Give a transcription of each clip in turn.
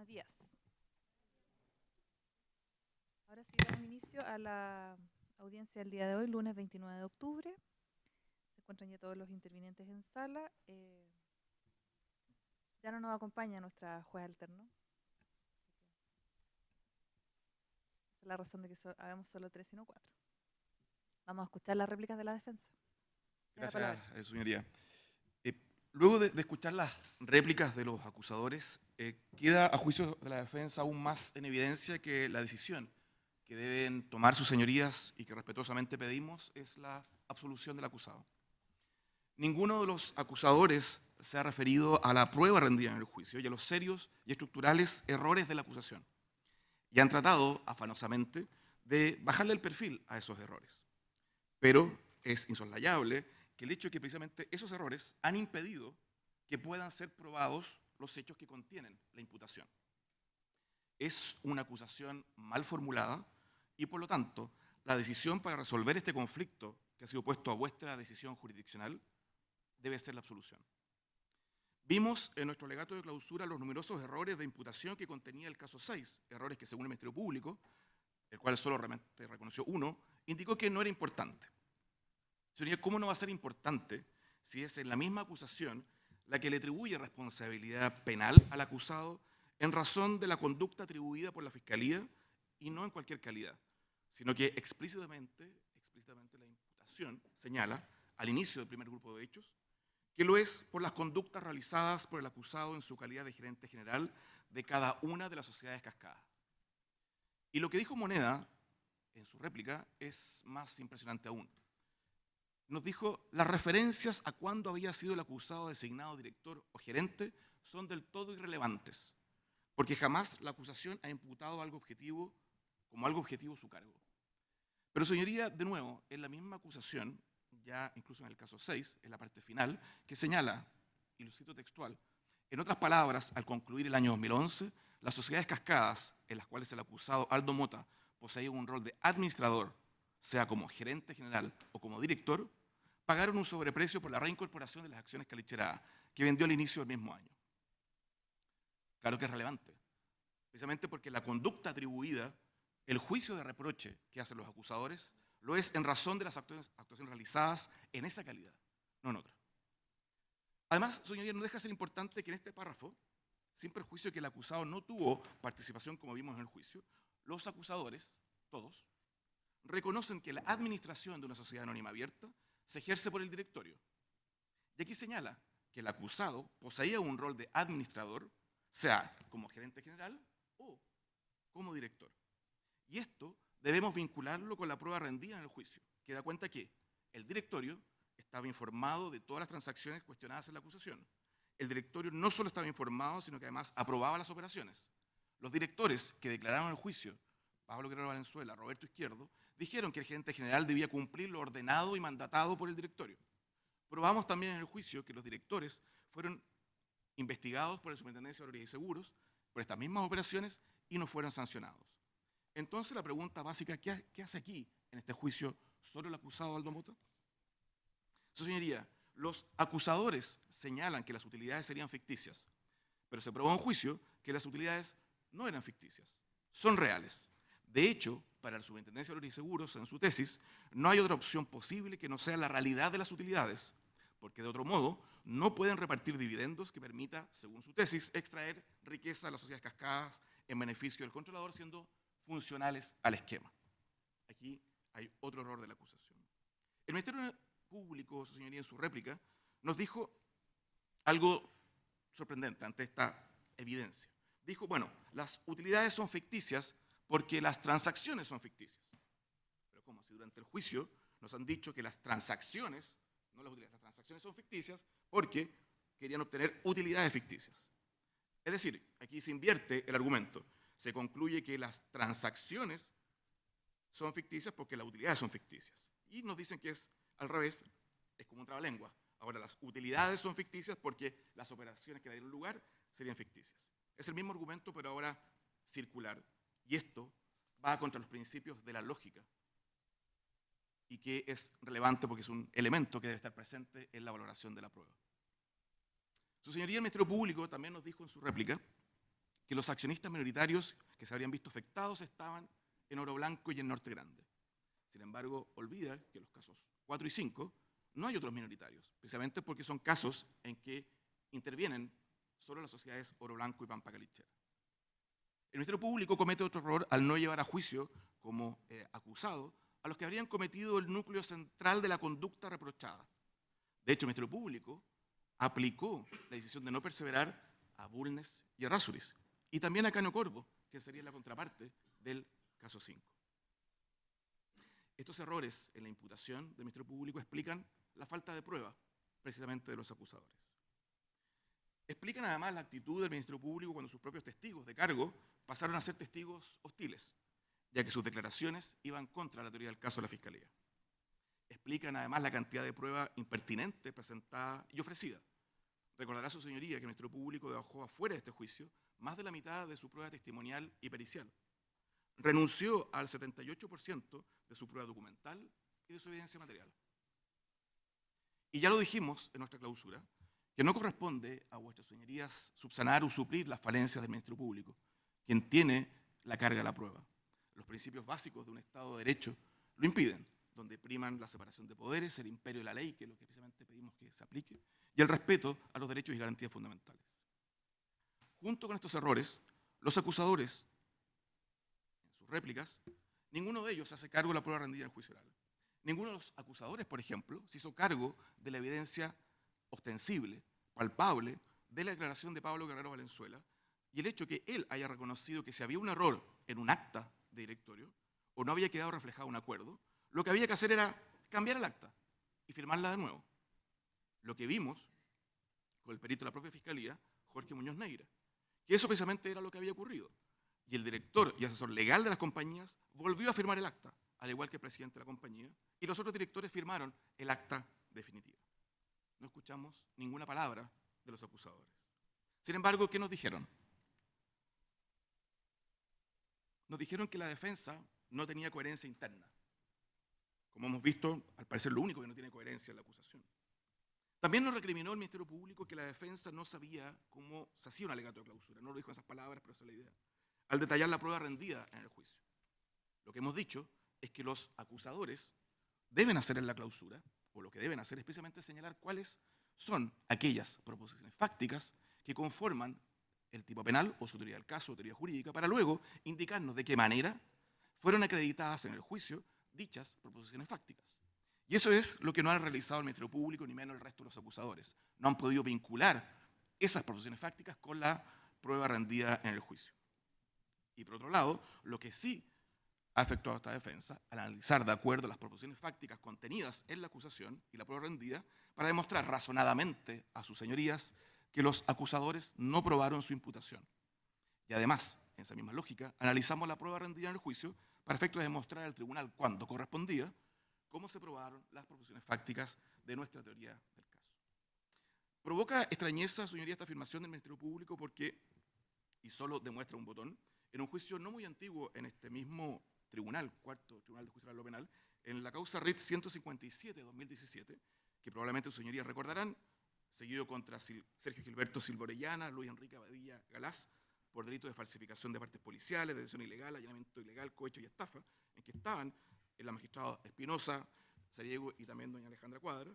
Buenos días. Ahora sí damos inicio a la audiencia del día de hoy, lunes 29 de octubre. Se encuentran ya todos los intervinientes en sala. Ya no nos acompaña nuestra juez alterno. Esa es la razón de que habemos solo 3 y no 4. Vamos a escuchar las réplicas de la defensa. Tiene la Gracias, palabra. señoría. Luego de escuchar las réplicas de los acusadores, queda a juicio de la defensa aún más en evidencia que la decisión que deben tomar sus señorías y que respetuosamente pedimos es la absolución del acusado. Ninguno de los acusadores se ha referido a la prueba rendida en el juicio y a los serios y estructurales errores de la acusación, y han tratado afanosamente de bajarle el perfil a esos errores. Pero es insoslayable que el hecho de que precisamente esos errores han impedido que puedan ser probados los hechos que contienen la imputación. Es una acusación mal formulada y, por lo tanto, la decisión para resolver este conflicto que ha sido puesto a vuestra decisión jurisdiccional debe ser la absolución. Vimos en nuestro alegato de clausura los numerosos errores de imputación que contenía el caso 6, errores que, según el Ministerio Público, el cual solo realmente reconoció uno, indicó que no era importante. Señoría, ¿cómo no va a ser importante si es en la misma acusación la que le atribuye responsabilidad penal al acusado en razón de la conducta atribuida por la Fiscalía y no en cualquier calidad, sino que explícitamente la imputación señala, al inicio del primer grupo de hechos, que lo es por las conductas realizadas por el acusado en su calidad de gerente general de cada una de las sociedades cascadas? Y lo que dijo Moneda en su réplica es más impresionante aún. Nos dijo, las referencias a cuándo había sido el acusado designado director o gerente son del todo irrelevantes, porque jamás la acusación ha imputado como algo objetivo su cargo. Pero, señoría, de nuevo, en la misma acusación, ya incluso en el caso 6, en la parte final, que señala, y lo cito textual, en otras palabras, al concluir el año 2011, las sociedades cascadas, en las cuales el acusado Aldo Mota poseía un rol de administrador, sea como gerente general o como director, pagaron un sobreprecio por la reincorporación de las acciones Calichere, que vendió al inicio del mismo año. Claro que es relevante, precisamente porque la conducta atribuida, el juicio de reproche que hacen los acusadores, lo es en razón de las actuaciones realizadas en esa calidad, no en otra. Además, señoría, no deja de ser importante que en este párrafo, sin perjuicio de que el acusado no tuvo participación como vimos en el juicio, los acusadores, todos, reconocen que la administración de una sociedad anónima abierta se ejerce por el directorio. Y aquí señala que el acusado poseía un rol de administrador, sea como gerente general o como director. Y esto debemos vincularlo con la prueba rendida en el juicio, que da cuenta que el directorio estaba informado de todas las transacciones cuestionadas en la acusación. El directorio no solo estaba informado, sino que además aprobaba las operaciones. Los directores que declararon el juicio, Pablo Guerrero Valenzuela, Roberto Izquierdo, dijeron que el gerente general debía cumplir lo ordenado y mandatado por el directorio. Probamos también en el juicio que los directores fueron investigados por la Superintendencia de Seguridad y Seguros por estas mismas operaciones y no fueron sancionados. Entonces la pregunta básica, ¿qué hace aquí en este juicio solo el acusado Aldo Mota? Su señoría, los acusadores señalan que las utilidades serían ficticias, pero se probó en juicio que las utilidades no eran ficticias, son reales. De hecho, para la Superintendencia de Seguridad y Seguros, en su tesis, no hay otra opción posible que no sea la realidad de las utilidades, porque de otro modo no pueden repartir dividendos que permita, según su tesis, extraer riqueza de las sociedades cascadas en beneficio del controlador, siendo funcionales al esquema. Aquí hay otro error de la acusación. El Ministerio Público, su señoría, en su réplica, nos dijo algo sorprendente ante esta evidencia. Dijo, bueno, las utilidades son ficticias porque las transacciones son ficticias. Pero ¿cómo? Si durante el juicio nos han dicho que las transacciones, no las utilidades, las transacciones son ficticias porque querían obtener utilidades ficticias. Es decir, aquí se invierte el argumento. Se concluye que las transacciones son ficticias porque las utilidades son ficticias. Y nos dicen que es al revés, es como un trabalengua. Ahora, las utilidades son ficticias porque las operaciones que le dieron lugar serían ficticias. Es el mismo argumento, pero ahora circular. Y esto va contra los principios de la lógica y que es relevante porque es un elemento que debe estar presente en la valoración de la prueba. Su señoría, el Ministerio Público también nos dijo en su réplica que los accionistas minoritarios que se habrían visto afectados estaban en Oro Blanco y en Norte Grande. Sin embargo, olvida que en los casos 4 y 5 no hay otros minoritarios, precisamente porque son casos en que intervienen solo las sociedades Oro Blanco y Pampa Calichera. El Ministerio Público comete otro error al no llevar a juicio como acusado a los que habrían cometido el núcleo central de la conducta reprochada. De hecho, el Ministerio Público aplicó la decisión de no perseverar a Bulnes y a Errázuriz, y también a Cano Corvo, que sería la contraparte del caso 5. Estos errores en la imputación del Ministerio Público explican la falta de prueba, precisamente de los acusadores. Explican además la actitud del Ministerio Público cuando sus propios testigos de cargo pasaron a ser testigos hostiles, ya que sus declaraciones iban contra la teoría del caso de la Fiscalía. Explican además la cantidad de prueba impertinente presentada y ofrecida. Recordará su señoría que el Ministerio Público dejó afuera de este juicio más de la mitad de su prueba testimonial y pericial. Renunció al 78% de su prueba documental y de su evidencia material. Y ya lo dijimos en nuestra clausura, que no corresponde a vuestras señorías subsanar o suplir las falencias del Ministerio Público, quien tiene la carga de la prueba. Los principios básicos de un Estado de Derecho lo impiden, donde priman la separación de poderes, el imperio de la ley, que es lo que precisamente pedimos que se aplique, y el respeto a los derechos y garantías fundamentales. Junto con estos errores, los acusadores, en sus réplicas, ninguno de ellos hace cargo de la prueba rendida en el juicio oral. Ninguno de los acusadores, por ejemplo, se hizo cargo de la evidencia ostensible, palpable, de la declaración de Pablo Guerrero Valenzuela y el hecho que él haya reconocido que si había un error en un acta de directorio o no había quedado reflejado un acuerdo, lo que había que hacer era cambiar el acta y firmarla de nuevo. Lo que vimos con el perito de la propia Fiscalía, Jorge Muñoz Neira, que eso precisamente era lo que había ocurrido. Y el director y asesor legal de las compañías volvió a firmar el acta, al igual que el presidente de la compañía, y los otros directores firmaron el acta definitiva. No escuchamos ninguna palabra de los acusadores. Sin embargo, ¿qué nos dijeron? Nos dijeron que la defensa no tenía coherencia interna. Como hemos visto, al parecer lo único que no tiene coherencia es la acusación. También nos recriminó el Ministerio Público que la defensa no sabía cómo se hacía un alegato de clausura. No lo dijo en esas palabras, pero esa es la idea. Al detallar la prueba rendida en el juicio. Lo que hemos dicho es que los acusadores deben hacer en la clausura, o lo que deben hacer es precisamente señalar cuáles son aquellas proposiciones fácticas que conforman el tipo penal o su teoría del caso o teoría jurídica, para luego indicarnos de qué manera fueron acreditadas en el juicio dichas proposiciones fácticas. Y eso es lo que no ha realizado el Ministerio Público, ni menos el resto de los acusadores. No han podido vincular esas proposiciones fácticas con la prueba rendida en el juicio. Y por otro lado, lo que sí ha efectuado esta defensa, al analizar de acuerdo las proposiciones fácticas contenidas en la acusación y la prueba rendida, para demostrar razonadamente a sus señorías que los acusadores no probaron su imputación. Y además, en esa misma lógica, analizamos la prueba rendida en el juicio para efectos de demostrar al tribunal, cuando correspondía, cómo se probaron las proposiciones fácticas de nuestra teoría del caso. Provoca extrañeza, señoría, esta afirmación del Ministerio Público porque, y solo demuestra un botón, en un juicio no muy antiguo en este mismo tribunal, cuarto Tribunal de Justicia de lo Penal, en la causa RIT 157-2017, que probablemente sus señorías recordarán, seguido contra Sergio Gilberto Silva Orellana, Luis Enrique Abadía Galás, por delitos de falsificación de partes policiales, detención ilegal, allanamiento ilegal, cohecho y estafa, en que estaban la magistrada Espinosa, Sariego y también doña Alejandra Cuadra.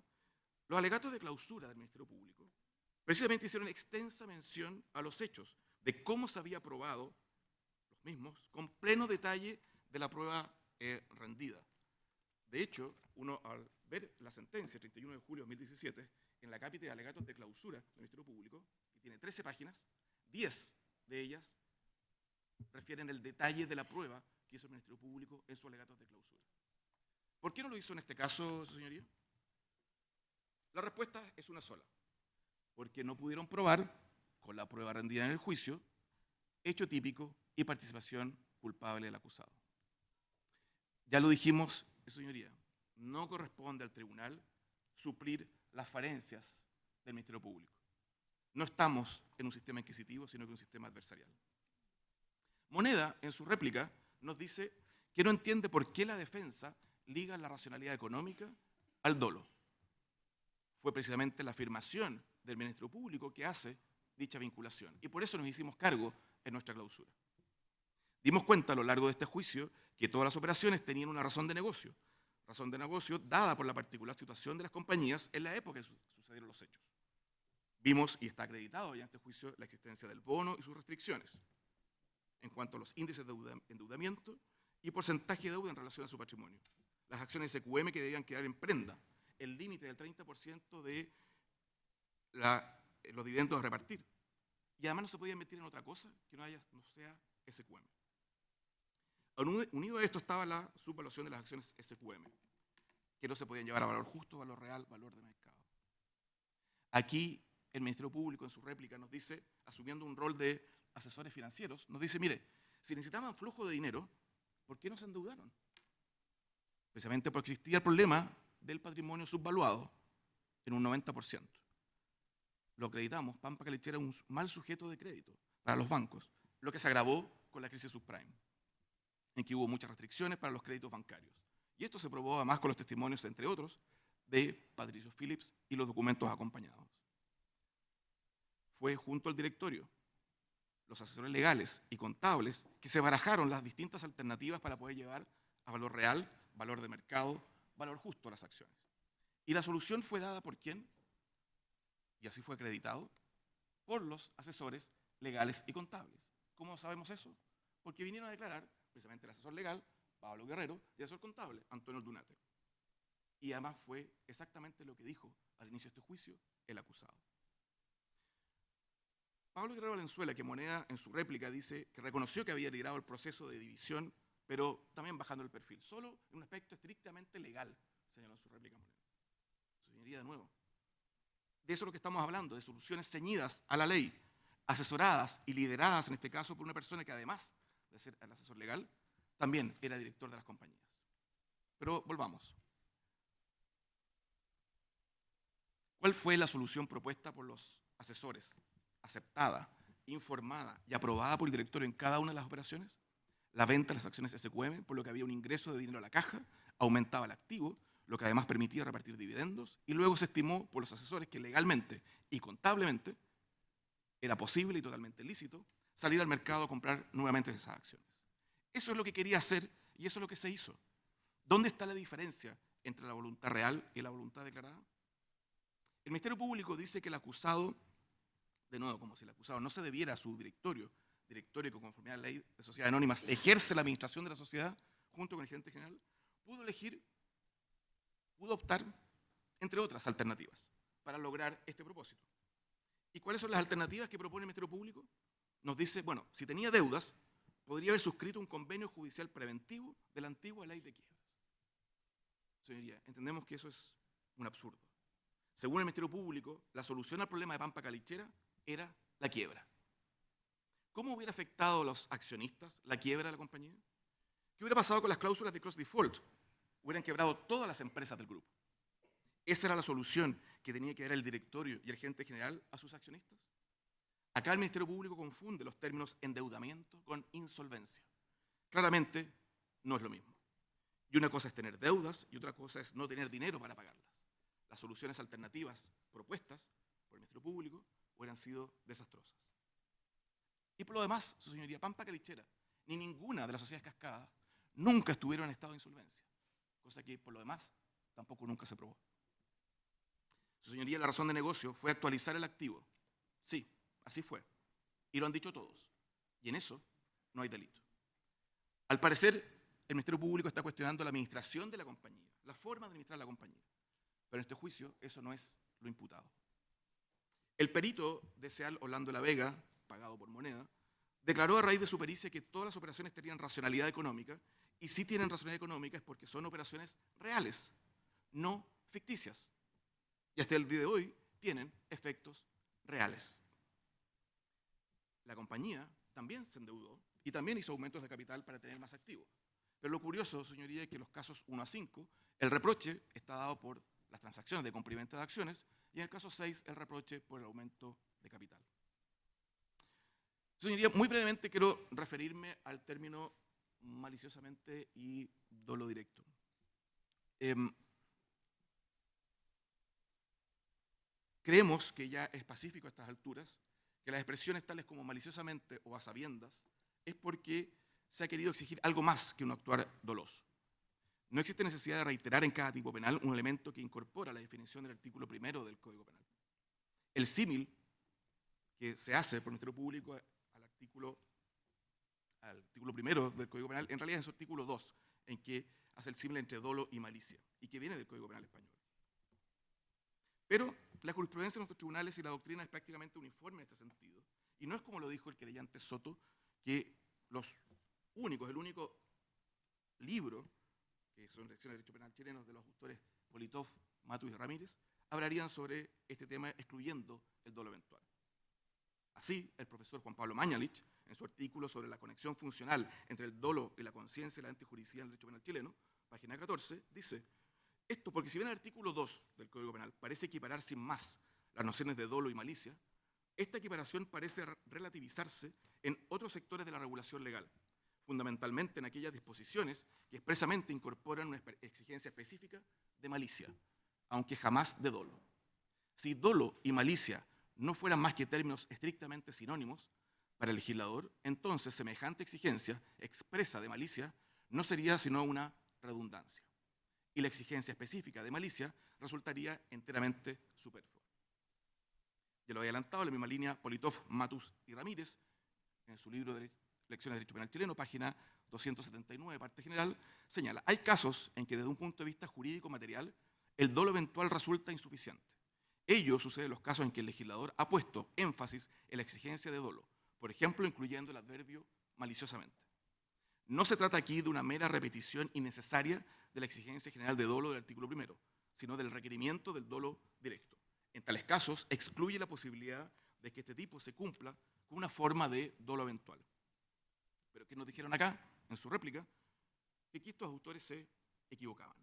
Los alegatos de clausura del Ministerio Público precisamente hicieron extensa mención a los hechos, de cómo se había probado los mismos, con pleno detalle de la prueba rendida. De hecho, uno al ver la sentencia, 31 de julio de 2017, en la cápita de alegatos de clausura del Ministerio Público, que tiene 13 páginas, 10 de ellas refieren el detalle de la prueba que hizo el Ministerio Público en sus alegatos de clausura. ¿Por qué no lo hizo en este caso, señoría? La respuesta es una sola. Porque no pudieron probar, con la prueba rendida en el juicio, hecho típico y participación culpable del acusado. Ya lo dijimos, señoría, no corresponde al tribunal suplir las falencias del Ministerio Público. No estamos en un sistema inquisitivo, sino que en un sistema adversarial. Moneda, en su réplica, nos dice que no entiende por qué la defensa liga la racionalidad económica al dolo. Fue precisamente la afirmación del Ministerio Público que hace dicha vinculación. Y por eso nos hicimos cargo en nuestra clausura. Dimos cuenta a lo largo de este juicio que todas las operaciones tenían una razón de negocio dada por la particular situación de las compañías en la época que sucedieron los hechos. Vimos, y está acreditado ya en este juicio, la existencia del bono y sus restricciones en cuanto a los índices de endeudamiento y porcentaje de deuda en relación a su patrimonio. Las acciones SQM que debían quedar en prenda, el límite del 30% de los dividendos a repartir. Y además no se podía invertir en otra cosa que no sea SQM. Unido a esto estaba la subvaluación de las acciones SQM, que no se podían llevar a valor justo, valor real, valor de mercado. Aquí el Ministerio Público en su réplica nos dice, asumiendo un rol de asesores financieros, nos dice, mire, si necesitaban flujo de dinero, ¿por qué no se endeudaron? Precisamente porque existía el problema del patrimonio subvaluado en un 90%. Lo acreditamos, Pampa Calechera era un mal sujeto de crédito para los bancos, lo que se agravó con la crisis subprime, en que hubo muchas restricciones para los créditos bancarios. Y esto se probó además con los testimonios, entre otros, de Patricio Phillips y los documentos acompañados. Fue junto al directorio, los asesores legales y contables, que se barajaron las distintas alternativas para poder llevar a valor real, valor de mercado, valor justo a las acciones. Y la solución fue dada por ¿quién? Y así fue acreditado por los asesores legales y contables. ¿Cómo sabemos eso? Porque vinieron a declarar precisamente el asesor legal, Pablo Guerrero, y el asesor contable, Antonio Dunate. Y además fue exactamente lo que dijo al inicio de este juicio el acusado. Pablo Guerrero Valenzuela, que Moneda en su réplica dice que reconoció que había liderado el proceso de división, pero también bajando el perfil, solo en un aspecto estrictamente legal, señaló en su réplica Moneda. Señoría, de nuevo, de eso es lo que estamos hablando, de soluciones ceñidas a la ley, asesoradas y lideradas en este caso por una persona que además de ser el asesor legal, también era director de las compañías. Pero volvamos. ¿Cuál fue la solución propuesta por los asesores, aceptada, informada y aprobada por el directorio en cada una de las operaciones? La venta de las acciones SQM, por lo que había un ingreso de dinero a la caja, aumentaba el activo, lo que además permitía repartir dividendos, y luego se estimó por los asesores que legalmente y contablemente era posible y totalmente lícito salir al mercado a comprar nuevamente esas acciones. Eso es lo que quería hacer y eso es lo que se hizo. ¿Dónde está la diferencia entre la voluntad real y la voluntad declarada? El Ministerio Público dice que el acusado, de nuevo, como si el acusado no se debiera a su directorio que conforme a la ley de sociedades anónimas ejerce la administración de la sociedad junto con el gerente general, pudo optar entre otras alternativas para lograr este propósito. ¿Y cuáles son las alternativas que propone el Ministerio Público? Nos dice, bueno, si tenía deudas, podría haber suscrito un convenio judicial preventivo de la antigua ley de quiebras. Señoría, entendemos que eso es un absurdo. Según el Ministerio Público, la solución al problema de Pampa Calechera era la quiebra. ¿Cómo hubiera afectado a los accionistas la quiebra de la compañía? ¿Qué hubiera pasado con las cláusulas de cross default? Hubieran quebrado todas las empresas del grupo. ¿Esa era la solución que tenía que dar el directorio y el gerente general a sus accionistas? Acá el Ministerio Público confunde los términos endeudamiento con insolvencia. Claramente no es lo mismo. Y una cosa es tener deudas y otra cosa es no tener dinero para pagarlas. Las soluciones alternativas propuestas por el Ministerio Público hubieran sido desastrosas. Y por lo demás, su señoría, Pampa Calechera ni ninguna de las sociedades cascadas nunca estuvieron en estado de insolvencia, cosa que por lo demás tampoco nunca se probó. Su señoría, la razón de negocio fue actualizar el activo. Sí, así fue. Y lo han dicho todos. Y en eso no hay delito. Al parecer, el Ministerio Público está cuestionando la administración de la compañía, la forma de administrar la compañía. Pero en este juicio eso no es lo imputado. El perito de SEAL, Orlando La Vega, pagado por Moneda, declaró a raíz de su pericia que todas las operaciones tenían racionalidad económica, y si tienen racionalidad económica es porque son operaciones reales, no ficticias. Y hasta el día de hoy tienen efectos reales. La compañía también se endeudó y también hizo aumentos de capital para tener más activos. Pero lo curioso, señoría, es que en los casos 1 a 5, el reproche está dado por las transacciones de compra y venta de acciones, y en el caso 6, el reproche por el aumento de capital. Señoría, muy brevemente quiero referirme al término maliciosamente y dolo directo. Creemos que ya es pacífico a estas alturas que las expresiones tales como maliciosamente o a sabiendas es porque se ha querido exigir algo más que un actuar doloso. No existe necesidad de reiterar en cada tipo penal un elemento que incorpora la definición del artículo 1 del Código Penal. El símil que se hace por el Ministerio Público al artículo 1 del Código Penal, en realidad es su artículo 2, en que hace el símil entre dolo y malicia, y que viene del Código Penal español. Pero la jurisprudencia de nuestros tribunales y la doctrina es prácticamente uniforme en este sentido. Y no es como lo dijo el querellante Soto, que el único libro, que son Lecciones de Derecho Penal Chilenos de los autores Politov, Matus y Ramírez, hablarían sobre este tema excluyendo el dolo eventual. Así, el profesor Juan Pablo Mañalich, en su artículo sobre la conexión funcional entre el dolo y la conciencia y la antijuricidad del derecho penal chileno, página 14, dice: esto porque si bien el artículo 2 del Código Penal parece equiparar sin más las nociones de dolo y malicia, esta equiparación parece relativizarse en otros sectores de la regulación legal, fundamentalmente en aquellas disposiciones que expresamente incorporan una exigencia específica de malicia, aunque jamás de dolo. Si dolo y malicia no fueran más que términos estrictamente sinónimos para el legislador, entonces semejante exigencia expresa de malicia no sería sino una redundancia, y la exigencia específica de malicia resultaría enteramente superflua. Ya lo había adelantado, en la misma línea, Politov, Matus y Ramírez, en su libro de Lecciones de Derecho Penal Chileno, página 279, parte general, señala: hay casos en que desde un punto de vista jurídico material el dolo eventual resulta insuficiente. Ello sucede en los casos en que el legislador ha puesto énfasis en la exigencia de dolo, por ejemplo, incluyendo el adverbio maliciosamente. No se trata aquí de una mera repetición innecesaria de la exigencia general de dolo del artículo 1, sino del requerimiento del dolo directo. En tales casos, excluye la posibilidad de que este tipo se cumpla con una forma de dolo eventual. Pero ¿qué nos dijeron acá, en su réplica? Que aquí estos autores se equivocaban.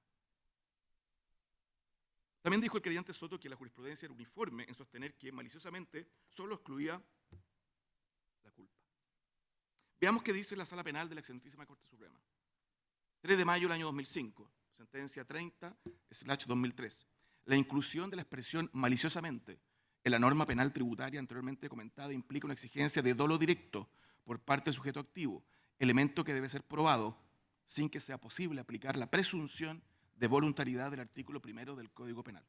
También dijo el querellante Soto que la jurisprudencia era uniforme en sostener que maliciosamente solo excluía la culpa. Veamos qué dice la Sala Penal de la Excelentísima Corte Suprema. 3 de mayo del año 2005, sentencia 30/2003. La inclusión de la expresión maliciosamente en la norma penal tributaria anteriormente comentada implica una exigencia de dolo directo por parte del sujeto activo, elemento que debe ser probado sin que sea posible aplicar la presunción de voluntariedad del artículo 1 del Código Penal.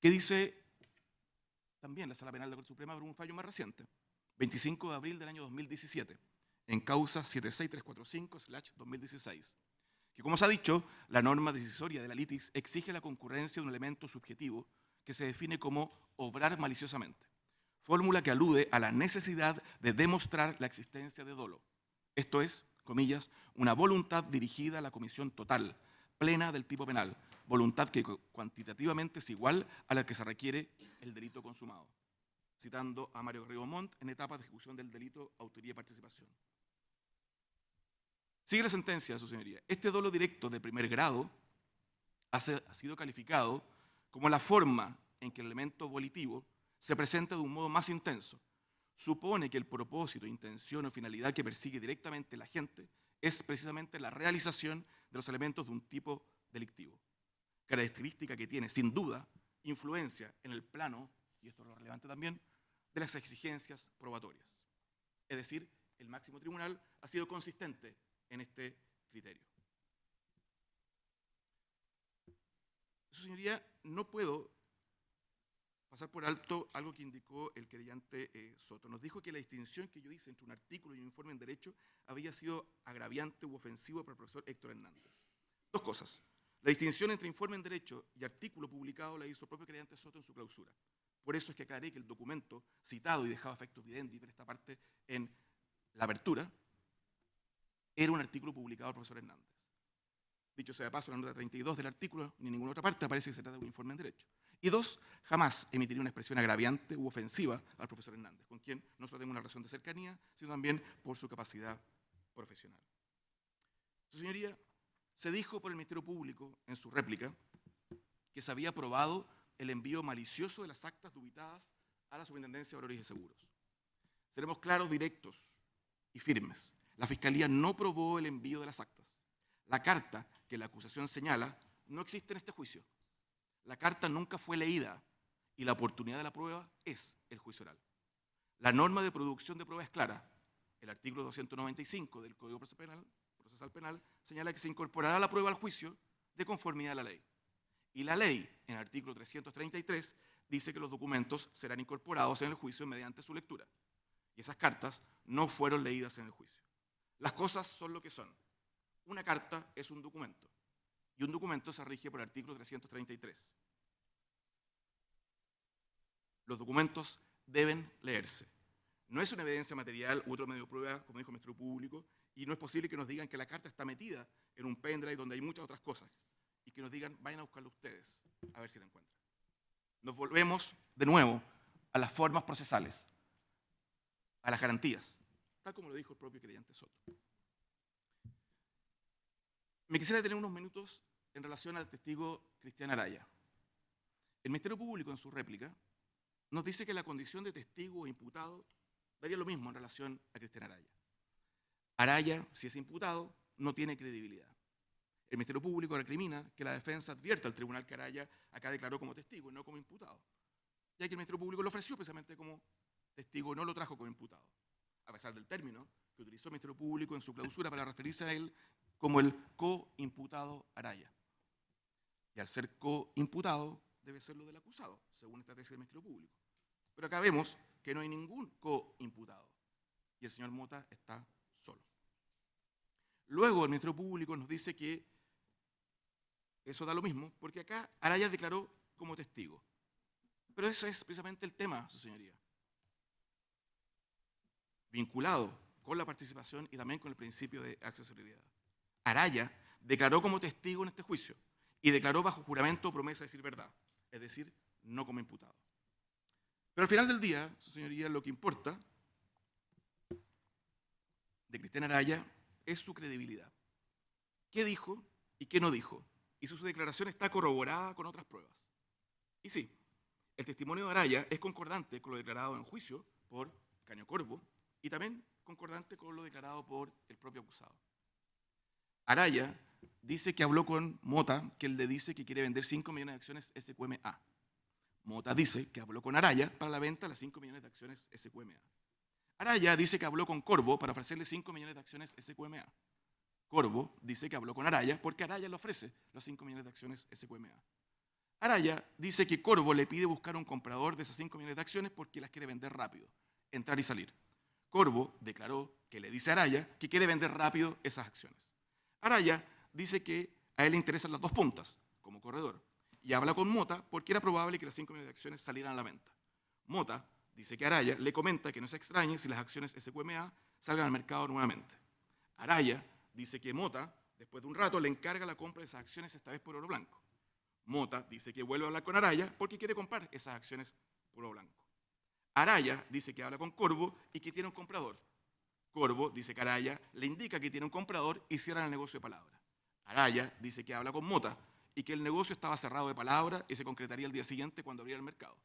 ¿Qué dice también la Sala Penal de la Corte Suprema por un fallo más reciente? 25 de abril del año 2017, en causa 76345/2016, que, como se ha dicho, la norma decisoria de la litis exige la concurrencia de un elemento subjetivo que se define como obrar maliciosamente, fórmula que alude a la necesidad de demostrar la existencia de dolo, esto es, comillas, una voluntad dirigida a la comisión total, plena del tipo penal, voluntad que cuantitativamente es igual a la que se requiere el delito consumado. Citando a Mario Garrido Montt en etapas de ejecución del delito, autoría y participación. Sigue la sentencia, su señoría. Este dolo directo de primer grado ha sido calificado como la forma en que el elemento volitivo se presenta de un modo más intenso. Supone que el propósito, intención o finalidad que persigue directamente la gente es precisamente la realización de los elementos de un tipo delictivo, característica que tiene, sin duda, influencia en el plano, y esto es lo relevante también, de las exigencias probatorias. Es decir, el máximo tribunal ha sido consistente en este criterio. Su señoría, no puedo pasar por alto algo que indicó el querellante Soto. Nos dijo que la distinción que yo hice entre un artículo y un informe en derecho había sido agraviante u ofensivo para el profesor Héctor Hernández. Dos cosas. La distinción entre informe en derecho y artículo publicado la hizo el propio querellante Soto en su clausura. Por eso es que aclaré que el documento citado y dejado efectos videndi por esta parte en la apertura era un artículo publicado por el profesor Hernández. Dicho sea de paso, en la nota 32 del artículo, ni en ninguna otra parte aparece que se trata de un informe en derecho. Y dos, jamás emitiría una expresión agraviante u ofensiva al profesor Hernández, con quien no solo tengo una relación de cercanía, sino también por su capacidad profesional. Su señoría, se dijo por el Ministerio Público en su réplica que se había aprobado el envío malicioso de las actas dubitadas a la Superintendencia de Valores y Seguros. Seremos claros, directos y firmes. La Fiscalía no probó el envío de las actas. La carta que la acusación señala no existe en este juicio. La carta nunca fue leída y la oportunidad de la prueba es el juicio oral. La norma de producción de prueba es clara. El artículo 295 del Código Procesal Penal señala que se incorporará la prueba al juicio de conformidad a la ley. Y la ley, en el artículo 333, dice que los documentos serán incorporados en el juicio mediante su lectura. Y esas cartas no fueron leídas en el juicio. Las cosas son lo que son. Una carta es un documento. Y un documento se rige por el artículo 333. Los documentos deben leerse. No es una evidencia material u otro medio de prueba, como dijo el Ministerio Público, y no es posible que nos digan que la carta está metida en un pendrive donde hay muchas otras cosas y que nos digan, vayan a buscarla ustedes, a ver si la encuentran. Nos volvemos de nuevo a las formas procesales, a las garantías, tal como lo dijo el propio creyente Soto. Me quisiera detener unos minutos en relación al testigo Cristian Araya. El Ministerio Público, en su réplica, nos dice que la condición de testigo o imputado daría lo mismo en relación a Cristian Araya. Araya, si es imputado, no tiene credibilidad. El Ministerio Público recrimina que la defensa advierta al tribunal que Araya acá declaró como testigo y no como imputado, ya que el Ministerio Público lo ofreció precisamente como testigo y no lo trajo como imputado, a pesar del término que utilizó el Ministerio Público en su clausura para referirse a él como el co-imputado Araya. Y al ser co-imputado, debe ser lo del acusado, según esta tesis del Ministerio Público. Pero acá vemos que no hay ningún co-imputado y el señor Mota está solo. Luego el Ministerio Público nos dice que eso da lo mismo, porque acá Araya declaró como testigo. Pero ese es precisamente el tema, su señoría. Vinculado con la participación y también con el principio de accesibilidad. Araya declaró como testigo en este juicio y declaró bajo juramento o promesa de decir verdad, es decir, no como imputado. Pero al final del día, su señoría, lo que importa de Cristian Araya es su credibilidad. ¿Qué dijo y qué no dijo? Y su declaración está corroborada con otras pruebas. Y sí, el testimonio de Araya es concordante con lo declarado en juicio por Caño Corvo y también concordante con lo declarado por el propio acusado. Araya dice que habló con Mota, que él le dice que quiere vender 5 millones de acciones SQMA. Mota dice que habló con Araya para la venta de las 5 millones de acciones SQMA. Araya dice que habló con Corvo para ofrecerle 5 millones de acciones SQMA. Corvo dice que habló con Araya porque Araya le ofrece los 5 millones de acciones SQMA. Araya dice que Corvo le pide buscar un comprador de esas 5 millones de acciones porque las quiere vender rápido, entrar y salir. Corvo declaró que le dice a Araya que quiere vender rápido esas acciones. Araya dice que a él le interesan las dos puntas, como corredor, y habla con Mota porque era probable que las 5 millones de acciones salieran a la venta. Mota dice que Araya le comenta que no se extrañe si las acciones SQMA salgan al mercado nuevamente. Araya dice que Mota, después de un rato, le encarga la compra de esas acciones, esta vez por oro blanco. Mota dice que vuelve a hablar con Araya porque quiere comprar esas acciones por oro blanco. Araya dice que habla con Corvo y que tiene un comprador. Corvo dice que Araya le indica que tiene un comprador y cierran el negocio de palabra. Araya dice que habla con Mota y que el negocio estaba cerrado de palabra y se concretaría el día siguiente cuando abriera el mercado.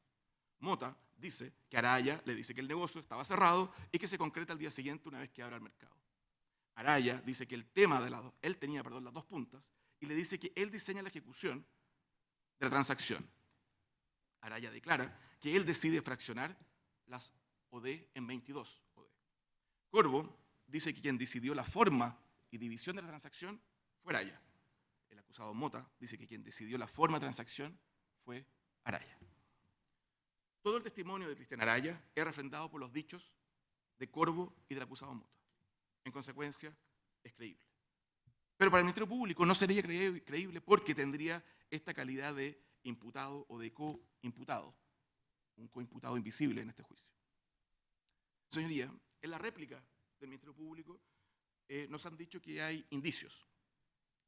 Mota dice que Araya le dice que el negocio estaba cerrado y que se concreta el día siguiente una vez que abra el mercado. Araya dice que el tema de él tenía las dos puntas y le dice que él diseña la ejecución de la transacción. Araya declara que él decide fraccionar las OD en 22 OD. Corvo dice que quien decidió la forma y división de la transacción fue Araya. El acusado Mota dice que quien decidió la forma de transacción fue Araya. Todo el testimonio de Cristian Araya es refrendado por los dichos de Corvo y del acusado Mota. En consecuencia, es creíble. Pero para el Ministerio Público no sería creíble porque tendría esta calidad de imputado o de co-imputado, un co-imputado invisible en este juicio. Señoría, en la réplica del Ministerio Público nos han dicho que hay indicios.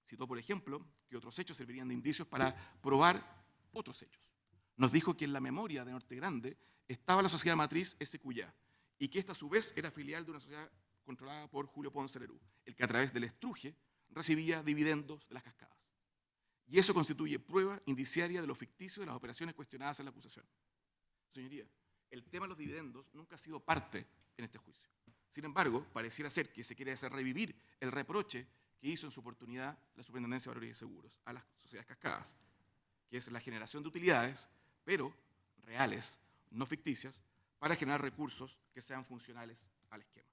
Citó, por ejemplo, que otros hechos servirían de indicios para probar otros hechos. Nos dijo que en la memoria de Norte Grande estaba la sociedad matriz SQYA y que esta a su vez era filial de una sociedad controlada por Julio Ponce Lerú, el que a través del estruje recibía dividendos de las cascadas. Y eso constituye prueba indiciaria de lo ficticio de las operaciones cuestionadas en la acusación. Señoría, el tema de los dividendos nunca ha sido parte en este juicio. Sin embargo, pareciera ser que se quiere hacer revivir el reproche que hizo en su oportunidad la Superintendencia de Valores y Seguros a las sociedades cascadas, que es la generación de utilidades, pero reales, no ficticias, para generar recursos que sean funcionales al esquema.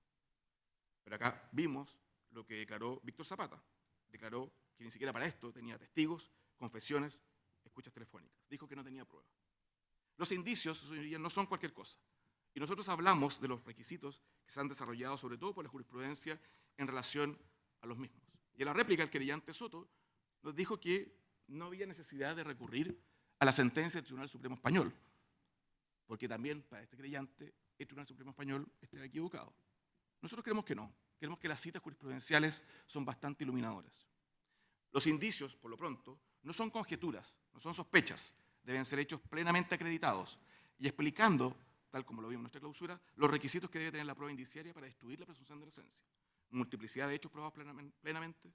Pero acá vimos lo que declaró Víctor Zapata. Declaró que ni siquiera para esto tenía testigos, confesiones, escuchas telefónicas. Dijo que no tenía pruebas. Los indicios, señorías, no son cualquier cosa. Y nosotros hablamos de los requisitos que se han desarrollado, sobre todo por la jurisprudencia, en relación a los mismos. Y en la réplica, el querellante Soto nos dijo que no había necesidad de recurrir a la sentencia del Tribunal Supremo Español, porque también para este querellante el Tribunal Supremo Español está equivocado. Nosotros creemos que no. Creemos que las citas jurisprudenciales son bastante iluminadoras. Los indicios, por lo pronto, no son conjeturas, no son sospechas, deben ser hechos plenamente acreditados y explicando, tal como lo vimos en nuestra clausura, los requisitos que debe tener la prueba indiciaria para destruir la presunción de inocencia. Multiplicidad de hechos probados plenamente,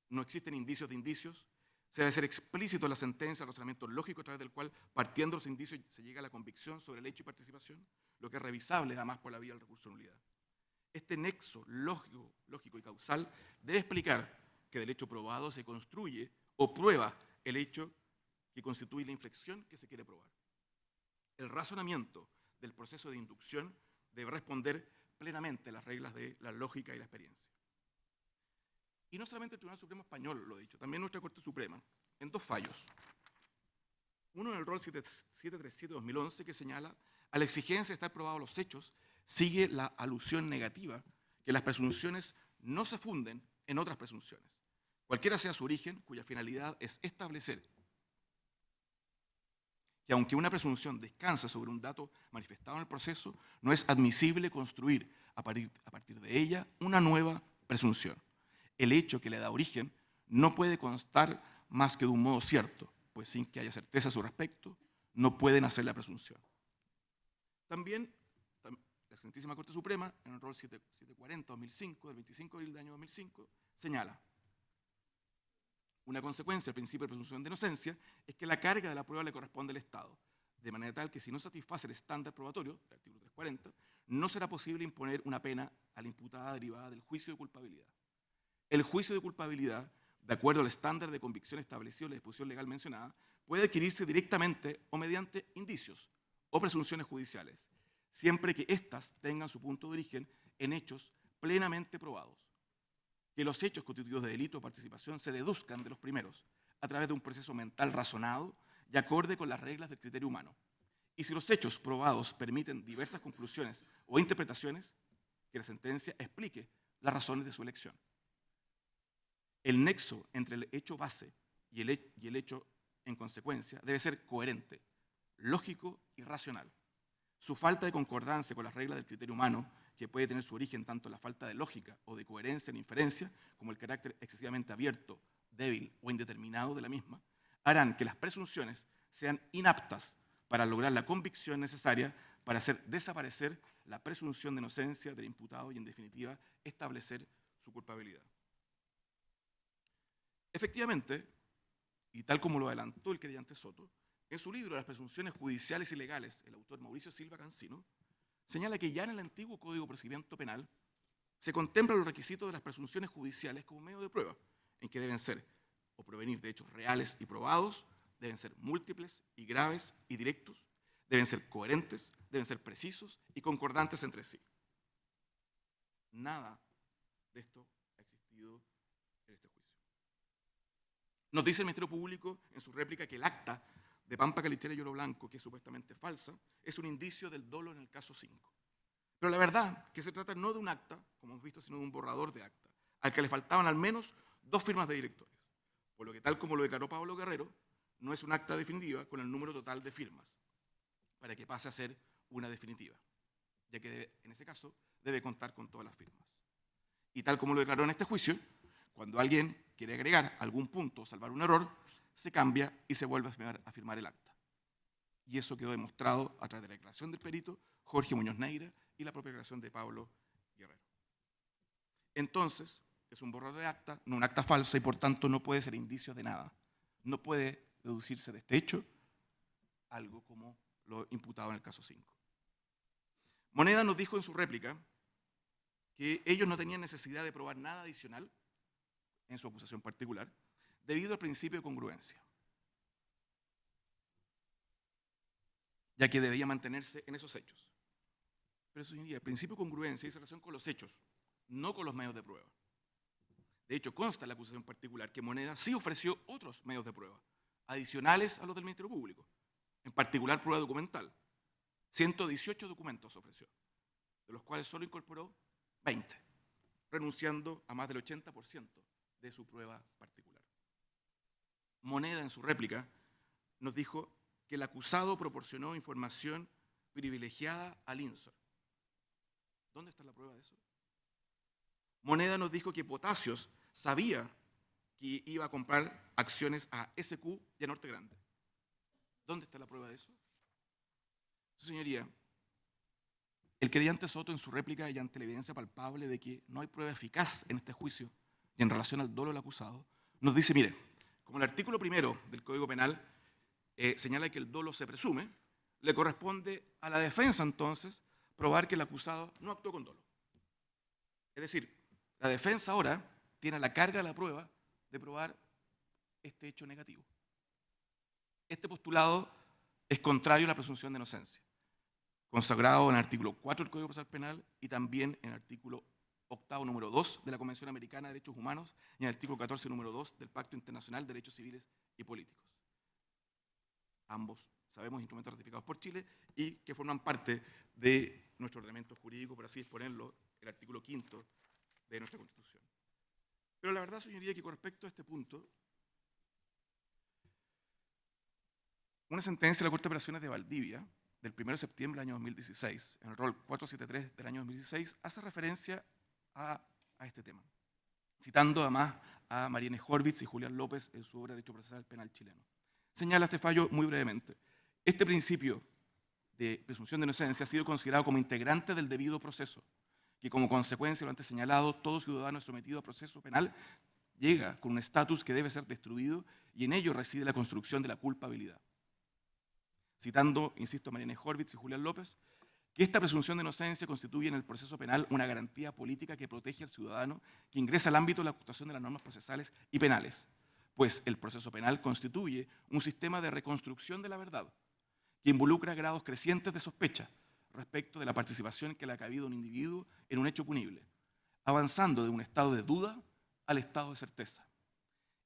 no existen indicios de indicios, se debe ser explícito en la sentencia, el razonamiento lógico a través del cual, partiendo de los indicios, se llega a la convicción sobre el hecho y participación, lo que es revisable además por la vía del recurso de nulidad. Este nexo lógico y causal debe explicar que del hecho probado se construye o prueba el hecho que constituye la inflexión que se quiere probar. El razonamiento del proceso de inducción debe responder plenamente a las reglas de la lógica y la experiencia. Y no solamente el Tribunal Supremo Español lo ha dicho, también nuestra Corte Suprema, en dos fallos. Uno en el rol 737-2011 que señala a la exigencia de estar probados los hechos, sigue la alusión negativa que las presunciones no se funden en otras presunciones, cualquiera sea su origen, cuya finalidad es establecer que aunque una presunción descansa sobre un dato manifestado en el proceso, no es admisible construir a partir de ella una nueva presunción. El hecho que le da origen no puede constar más que de un modo cierto, pues sin que haya certeza a su respecto, no pueden hacer la presunción. También la Excelentísima Corte Suprema, en el rol 740-2005, del 25 de abril del año 2005, señala: una consecuencia del principio de presunción de inocencia es que la carga de la prueba le corresponde al Estado, de manera tal que si no satisface el estándar probatorio, del artículo 340, no será posible imponer una pena a la imputada derivada del juicio de culpabilidad. El juicio de culpabilidad, de acuerdo al estándar de convicción establecido en la disposición legal mencionada, puede adquirirse directamente o mediante indicios o presunciones judiciales, siempre que éstas tengan su punto de origen en hechos plenamente probados. Que los hechos constituidos de delito o participación se deduzcan de los primeros a través de un proceso mental razonado y acorde con las reglas del criterio humano. Y si los hechos probados permiten diversas conclusiones o interpretaciones, que la sentencia explique las razones de su elección. El nexo entre el hecho base y el hecho en consecuencia debe ser coherente, lógico y racional. Su falta de concordancia con las reglas del criterio humano, que puede tener su origen tanto en la falta de lógica o de coherencia en inferencia, como el carácter excesivamente abierto, débil o indeterminado de la misma, harán que las presunciones sean inaptas para lograr la convicción necesaria para hacer desaparecer la presunción de inocencia del imputado y, en definitiva, establecer su culpabilidad. Efectivamente, y tal como lo adelantó el querellante Soto, en su libro Las presunciones judiciales y legales, el autor Mauricio Silva Cancino señala que ya en el antiguo Código de Procedimiento Penal se contemplan los requisitos de las presunciones judiciales como medio de prueba, en que deben ser o provenir de hechos reales y probados, deben ser múltiples y graves y directos, deben ser coherentes, deben ser precisos y concordantes entre sí. Nada de esto ha existido en este juicio. Nos dice el Ministerio Público en su réplica que el acta de Pampa Calitera y Oro Blanco, que es supuestamente falsa, es un indicio del dolo en el caso 5. Pero la verdad es que se trata no de un acta, como hemos visto, sino de un borrador de acta, al que le faltaban al menos 2 firmas de directorios. Por lo que, tal como lo declaró Pablo Guerrero, no es un acta definitiva con el número total de firmas, para que pase a ser una definitiva, ya que en ese caso debe contar con todas las firmas. Y tal como lo declaró en este juicio, cuando alguien quiere agregar algún punto o salvar un error, se cambia y se vuelve a firmar el acta. Y eso quedó demostrado a través de la declaración del perito Jorge Muñoz Neira y la propia declaración de Pablo Guerrero. Entonces, es un borrador de acta, no un acta falsa, y por tanto no puede ser indicio de nada. No puede deducirse de este hecho algo como lo imputado en el caso 5. Moneda nos dijo en su réplica que ellos no tenían necesidad de probar nada adicional en su acusación particular, debido al principio de congruencia, ya que debía mantenerse en esos hechos. Pero, señoría, el principio de congruencia dice relación con los hechos, no con los medios de prueba. De hecho, consta en la acusación particular que Moneda sí ofreció otros medios de prueba, adicionales a los del Ministerio Público, en particular prueba documental. 118 documentos ofreció, de los cuales solo incorporó 20, renunciando a más del 80% de su prueba particular. Moneda, en su réplica, nos dijo que el acusado proporcionó información privilegiada al INSOR. ¿Dónde está la prueba de eso? Moneda nos dijo que Potasios sabía que iba a comprar acciones a SQ y a Norte Grande. ¿Dónde está la prueba de eso? Señoría, el querellante Soto, en su réplica y ante la evidencia palpable de que no hay prueba eficaz en este juicio y en relación al dolo del acusado, nos dice, mire, como el artículo 1 del Código Penal señala que el dolo se presume, le corresponde a la defensa entonces probar que el acusado no actuó con dolo. Es decir, la defensa ahora tiene la carga de la prueba de probar este hecho negativo. Este postulado es contrario a la presunción de inocencia, consagrado en el artículo 4 del Código Procesal Penal y también en el artículo 8, número 2 de la Convención Americana de Derechos Humanos y en el artículo 14, número 2 del Pacto Internacional de Derechos Civiles y Políticos. Ambos, sabemos, instrumentos ratificados por Chile y que forman parte de nuestro ordenamiento jurídico, por así exponerlo, el artículo 5 de nuestra Constitución. Pero la verdad, señoría, que con respecto a este punto, una sentencia de la Corte de Apelaciones de Valdivia, del 1 de septiembre del año 2016, en el rol 473 del año 2016, hace referencia a este tema, citando además a Marianne Horvitz y Julián López en su obra de Derecho Procesal Penal Chileno. Señala este fallo muy brevemente. Este principio de presunción de inocencia ha sido considerado como integrante del debido proceso, que como consecuencia de lo antes señalado, todo ciudadano sometido a proceso penal llega con un estatus que debe ser destruido y en ello reside la construcción de la culpabilidad. Citando, insisto, a Marianne Horvitz y Julián López, que esta presunción de inocencia constituye en el proceso penal una garantía política que protege al ciudadano que ingresa al ámbito de la actuación de las normas procesales y penales, pues el proceso penal constituye un sistema de reconstrucción de la verdad que involucra grados crecientes de sospecha respecto de la participación que le ha cabido a un individuo en un hecho punible, avanzando de un estado de duda al estado de certeza.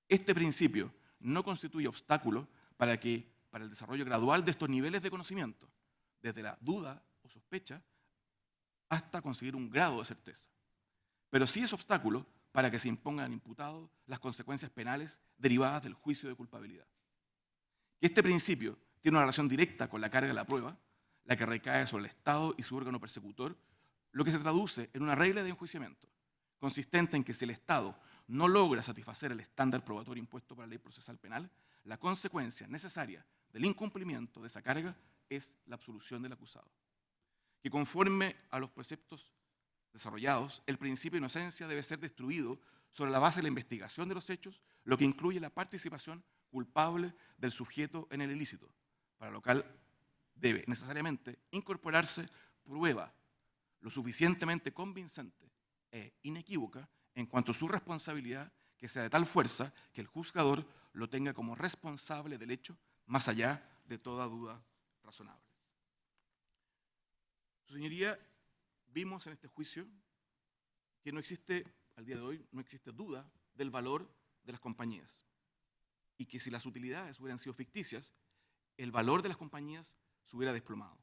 Este principio no constituye obstáculo para el desarrollo gradual de estos niveles de conocimiento, desde la duda o sospecha hasta conseguir un grado de certeza. Pero sí es obstáculo para que se impongan al imputado las consecuencias penales derivadas del juicio de culpabilidad. Este principio tiene una relación directa con la carga de la prueba, la que recae sobre el Estado y su órgano persecutor, lo que se traduce en una regla de enjuiciamiento, consistente en que si el Estado no logra satisfacer el estándar probatorio impuesto por la ley procesal penal, la consecuencia necesaria del incumplimiento de esa carga es la absolución del acusado. Que conforme a los preceptos desarrollados, el principio de inocencia debe ser destruido sobre la base de la investigación de los hechos, lo que incluye la participación culpable del sujeto en el ilícito, para lo cual debe necesariamente incorporarse prueba lo suficientemente convincente e inequívoca en cuanto a su responsabilidad, que sea de tal fuerza que el juzgador lo tenga como responsable del hecho, más allá de toda duda razonable. Su señoría, vimos en este juicio que no existe, al día de hoy, no existe duda del valor de las compañías y que si las utilidades hubieran sido ficticias, el valor de las compañías se hubiera desplomado.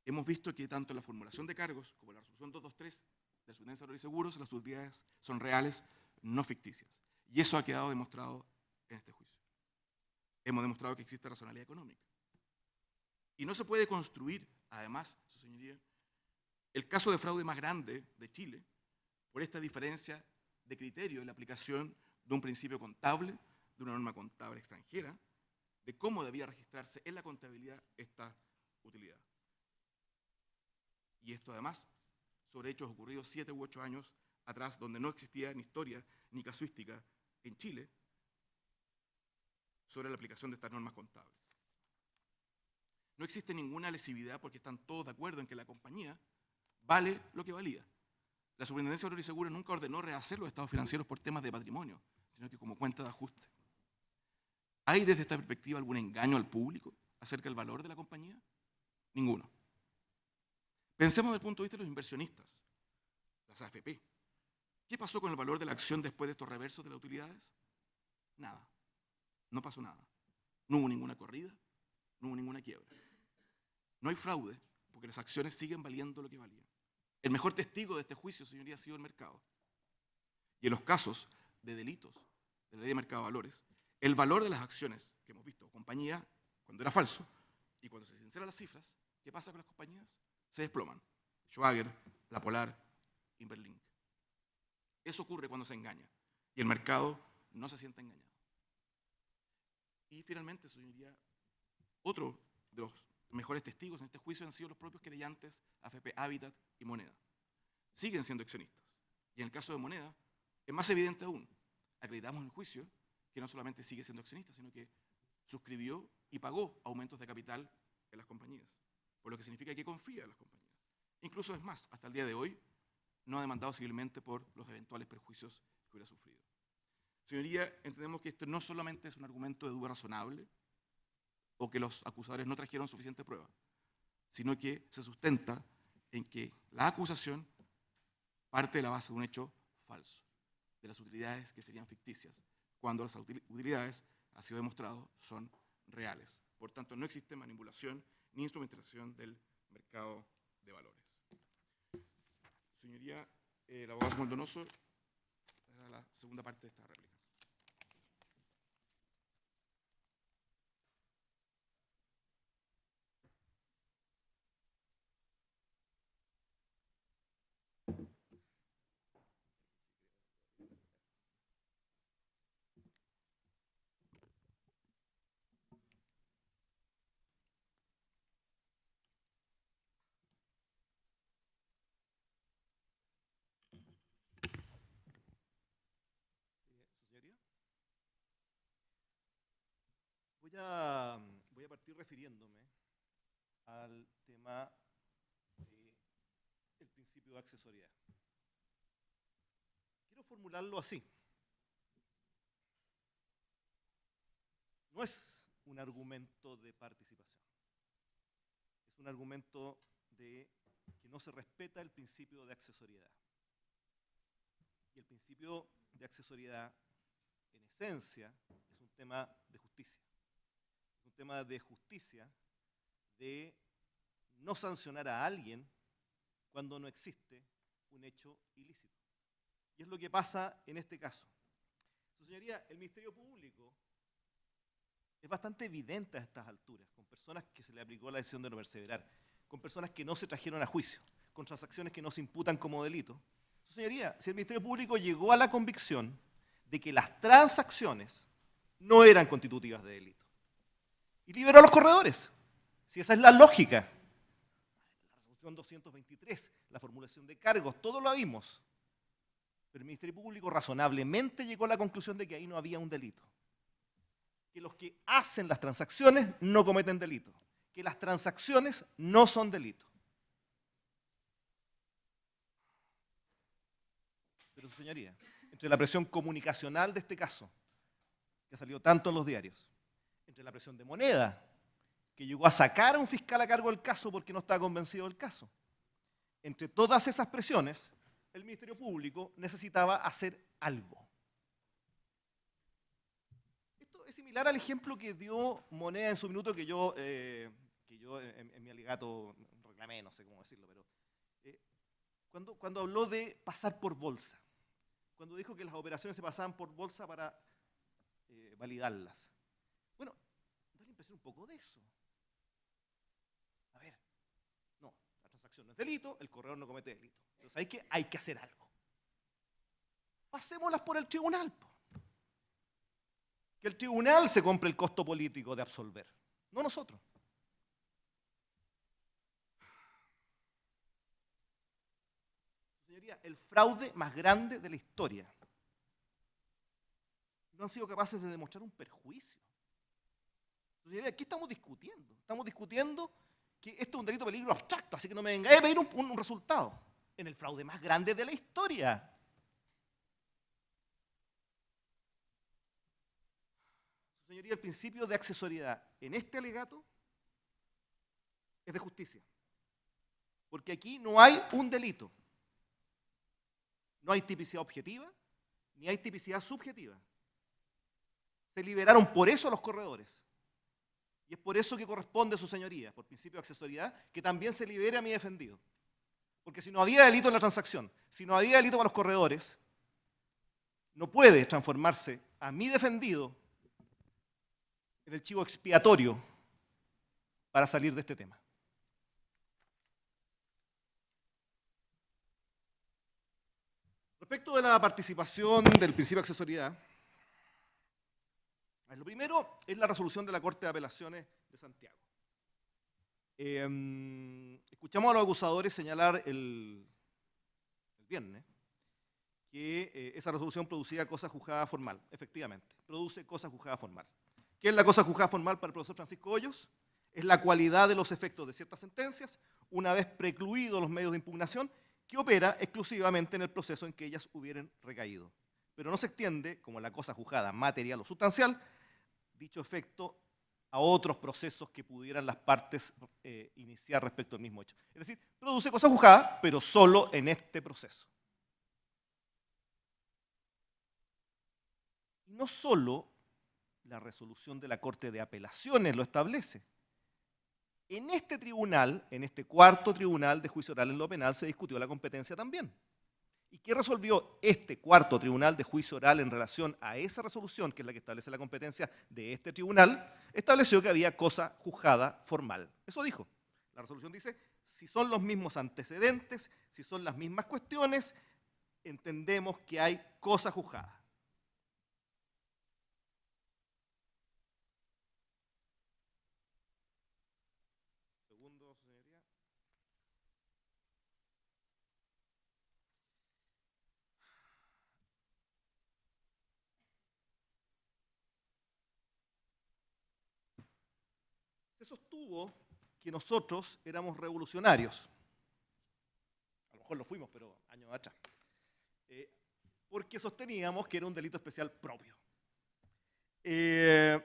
Hemos visto que tanto en la formulación de cargos como en la resolución 223 de la Superintendencia de Valores y Seguros, las utilidades son reales, no ficticias. Y eso ha quedado demostrado en este juicio. Hemos demostrado que existe racionalidad económica. Y no se puede construir, además, su señoría, el caso de fraude más grande de Chile por esta diferencia de criterio en la aplicación de un principio contable, de una norma contable extranjera, de cómo debía registrarse en la contabilidad esta utilidad. Y esto además sobre hechos ocurridos 7 u 8 años atrás, donde no existía ni historia ni casuística en Chile sobre la aplicación de estas normas contables. No existe ninguna lesividad porque están todos de acuerdo en que la compañía vale lo que valía. La Superintendencia de Valores y Seguros nunca ordenó rehacer los estados financieros por temas de patrimonio, sino que como cuenta de ajuste. ¿Hay desde esta perspectiva algún engaño al público acerca del valor de la compañía? Ninguno. Pensemos desde el punto de vista de los inversionistas, las AFP. ¿Qué pasó con el valor de la acción después de estos reversos de las utilidades? Nada. No pasó nada. No hubo ninguna corrida, no hubo ninguna quiebra. No hay fraude, porque las acciones siguen valiendo lo que valían. El mejor testigo de este juicio, señoría, ha sido el mercado. Y en los casos de delitos de la ley de mercado de valores, el valor de las acciones que hemos visto, compañía, cuando era falso, y cuando se sinceran las cifras, ¿qué pasa con las compañías? Se desploman. Schwager, La Polar, Inverlink. Eso ocurre cuando se engaña. Y el mercado no se siente engañado. Y finalmente, señoría, otro de los mejores testigos en este juicio han sido los propios querellantes AFP Habitat y Moneda. Siguen siendo accionistas. Y en el caso de Moneda, es más evidente aún. Acreditamos en el juicio que no solamente sigue siendo accionista, sino que suscribió y pagó aumentos de capital en las compañías, por lo que significa que confía en las compañías. Incluso es más, hasta el día de hoy no ha demandado civilmente por los eventuales perjuicios que hubiera sufrido. Señoría, entendemos que esto no solamente es un argumento de duda razonable o que los acusadores no trajeron suficiente prueba, sino que se sustenta en que la acusación parte de la base de un hecho falso, de las utilidades que serían ficticias, cuando las utilidades, ha sido demostrado, son reales. Por tanto, no existe manipulación ni instrumentalización del mercado de valores. Señoría, el abogado Samuel Donoso, para la segunda parte de esta réplica. Señoría, voy a partir refiriéndome al tema del principio de accesoriedad. Quiero formularlo así. No es un argumento de participación. Es un argumento de que no se respeta el principio de accesoriedad. Y el principio de accesoriedad, en esencia, es un tema de justicia. Es un tema de justicia de no sancionar a alguien cuando no existe un hecho ilícito. Y es lo que pasa en este caso. Su señoría, el Ministerio Público es bastante evidente a estas alturas, con personas que se le aplicó la decisión de no perseverar, con personas que no se trajeron a juicio, con transacciones que no se imputan como delito. Su señoría, si el Ministerio Público llegó a la convicción de que las transacciones no eran constitutivas de delito, y liberó a los corredores, si esa es la lógica. La resolución 223, la formulación de cargos, todo lo vimos. Pero el Ministerio Público razonablemente llegó a la conclusión de que ahí no había un delito. Que los que hacen las transacciones no cometen delito. Que las transacciones no son delito. Pero, señoría, entre la presión comunicacional de este caso, que ha salido tanto en los diarios, entre la presión de Moneda, que llegó a sacar a un fiscal a cargo del caso porque no estaba convencido del caso, entre todas esas presiones, el Ministerio Público necesitaba hacer algo. Esto es similar al ejemplo que dio Moneda en su minuto, que yo en mi alegato reclamé, no sé cómo decirlo, pero cuando habló de pasar por bolsa, cuando dijo que las operaciones se pasaban por bolsa para validarlas. Bueno, da la impresión un poco de eso. A ver, no, la transacción no es delito, el corredor no comete delito. Entonces hay que hacer algo. Pasémoslas por el tribunal. Que el tribunal se compre el costo político de absolver, no nosotros. Señoría, el fraude más grande de la historia. No han sido capaces de demostrar un perjuicio. Señoría, ¿qué estamos discutiendo? Estamos discutiendo que esto es un delito de peligro abstracto, así que no me vengáis a pedir un resultado. En el fraude más grande de la historia. Señoría, el principio de accesoriedad en este alegato es de justicia. Porque aquí no hay un delito. No hay tipicidad objetiva, ni hay tipicidad subjetiva. Se liberaron por eso los corredores. Y es por eso que corresponde, su señoría, por principio de accesoriedad, que también se libere a mi defendido. Porque si no había delito en la transacción, si no había delito para los corredores, no puede transformarse a mi defendido en el chivo expiatorio para salir de este tema. Respecto de la participación del principio de accesoriedad, lo primero es la resolución de la Corte de Apelaciones de Santiago. Escuchamos a los acusadores señalar el viernes que esa resolución producía cosa juzgada formal. Efectivamente, produce cosa juzgada formal. ¿Qué es la cosa juzgada formal para el profesor Francisco Hoyos? Es la cualidad de los efectos de ciertas sentencias, una vez precluidos los medios de impugnación, que opera exclusivamente en el proceso en que ellas hubieran recaído. Pero no se extiende, como la cosa juzgada material o sustancial, dicho efecto a otros procesos que pudieran las partes iniciar respecto al mismo hecho. Es decir, produce cosa juzgada, pero solo en este proceso. Y no solo la resolución de la Corte de Apelaciones lo establece. En este tribunal, en este cuarto tribunal de juicio oral en lo penal, se discutió la competencia también. ¿Y qué resolvió este cuarto tribunal de juicio oral en relación a esa resolución, que es la que establece la competencia de este tribunal? Estableció que había cosa juzgada formal. Eso dijo. La resolución dice, si son los mismos antecedentes, si son las mismas cuestiones, entendemos que hay cosa juzgada. Segundo, señoría. Se sostuvo que nosotros éramos revolucionarios. A lo mejor lo fuimos, pero años atrás. Porque sosteníamos que era un delito especial propio. El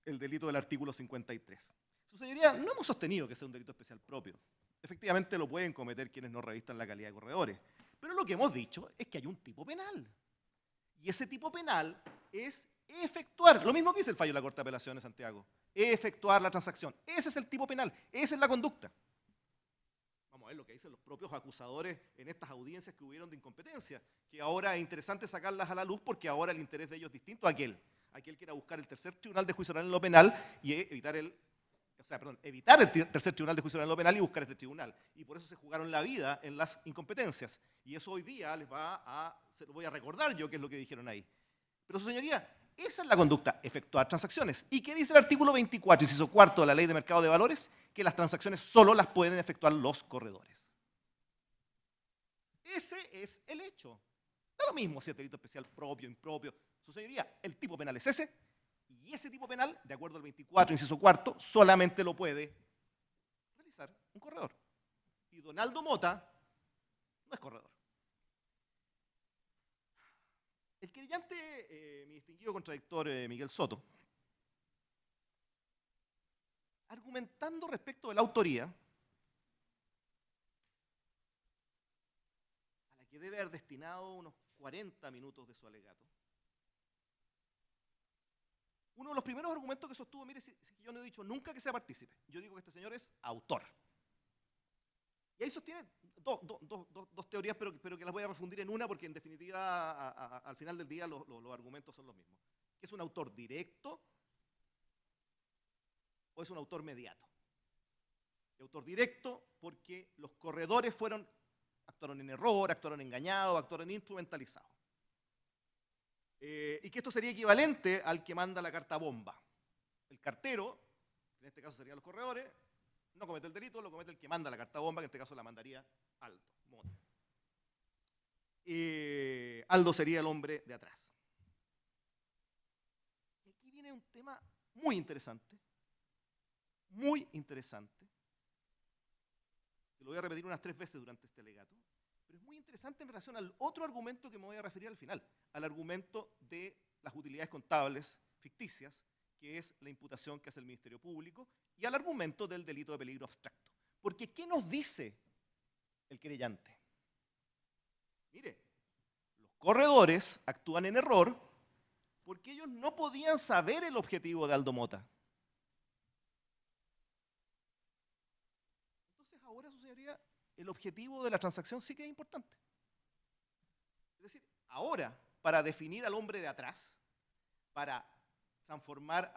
delito del artículo 53. Su señoría, no hemos sostenido que sea un delito especial propio. Efectivamente lo pueden cometer quienes no revistan la calidad de corredores. Pero lo que hemos dicho es que hay un tipo penal. Y ese tipo penal es efectuar, lo mismo que dice el fallo de la Corte de Apelaciones de Santiago, efectuar la transacción. Ese es el tipo penal, esa es la conducta. Vamos a ver lo que dicen los propios acusadores en estas audiencias que hubieron de incompetencia, que ahora es interesante sacarlas a la luz porque ahora el interés de ellos es distinto a aquel que era buscar el tercer tribunal de juicio oral en lo penal y evitar el tercer tribunal de juicio oral en lo penal y buscar este tribunal. Y por eso se jugaron la vida en las incompetencias. Y eso hoy día se lo voy a recordar yo, que es lo que dijeron ahí. Pero, su señoría, esa es la conducta, efectuar transacciones. ¿Y qué dice el artículo 24, inciso cuarto de la Ley de Mercado de Valores? Que las transacciones solo las pueden efectuar los corredores. Ese es el hecho. Da lo mismo si es delito especial propio, impropio. Su señoría, el tipo penal es ese, y ese tipo penal, de acuerdo al 24, inciso cuarto, solamente lo puede realizar un corredor. Y Donaldo Mota no es corredor. El querellante, mi distinguido contradictor Miguel Soto, argumentando respecto de la autoría, a la que debe haber destinado unos 40 minutos de su alegato, uno de los primeros argumentos que sostuvo, mire, si yo no he dicho nunca que sea partícipe, yo digo que este señor es autor. Y ahí sostiene dos teorías, pero que las voy a refundir en una porque en definitiva al final del día los argumentos son los mismos. ¿Que es un autor directo o es un autor mediato? El autor directo porque los corredores actuaron en error, actuaron engañados, actuaron instrumentalizados. Y que esto sería equivalente al que manda la carta bomba. El cartero, en este caso serían los corredores, no comete el delito, lo comete el que manda la carta bomba, que en este caso la mandaría Aldo Mota. Aldo sería el hombre de atrás. Y aquí viene un tema muy interesante, que lo voy a repetir unas 3 veces durante este alegato, pero es muy interesante en relación al otro argumento que me voy a referir al final, al argumento de las utilidades contables ficticias que es la imputación que hace el Ministerio Público, y al argumento del delito de peligro abstracto. Porque, ¿qué nos dice el querellante? Mire, los corredores actúan en error porque ellos no podían saber el objetivo de Aldo Mota. Entonces, ahora, su señoría, el objetivo de la transacción sí que es importante. Es decir, ahora, para definir al hombre de atrás, para transformar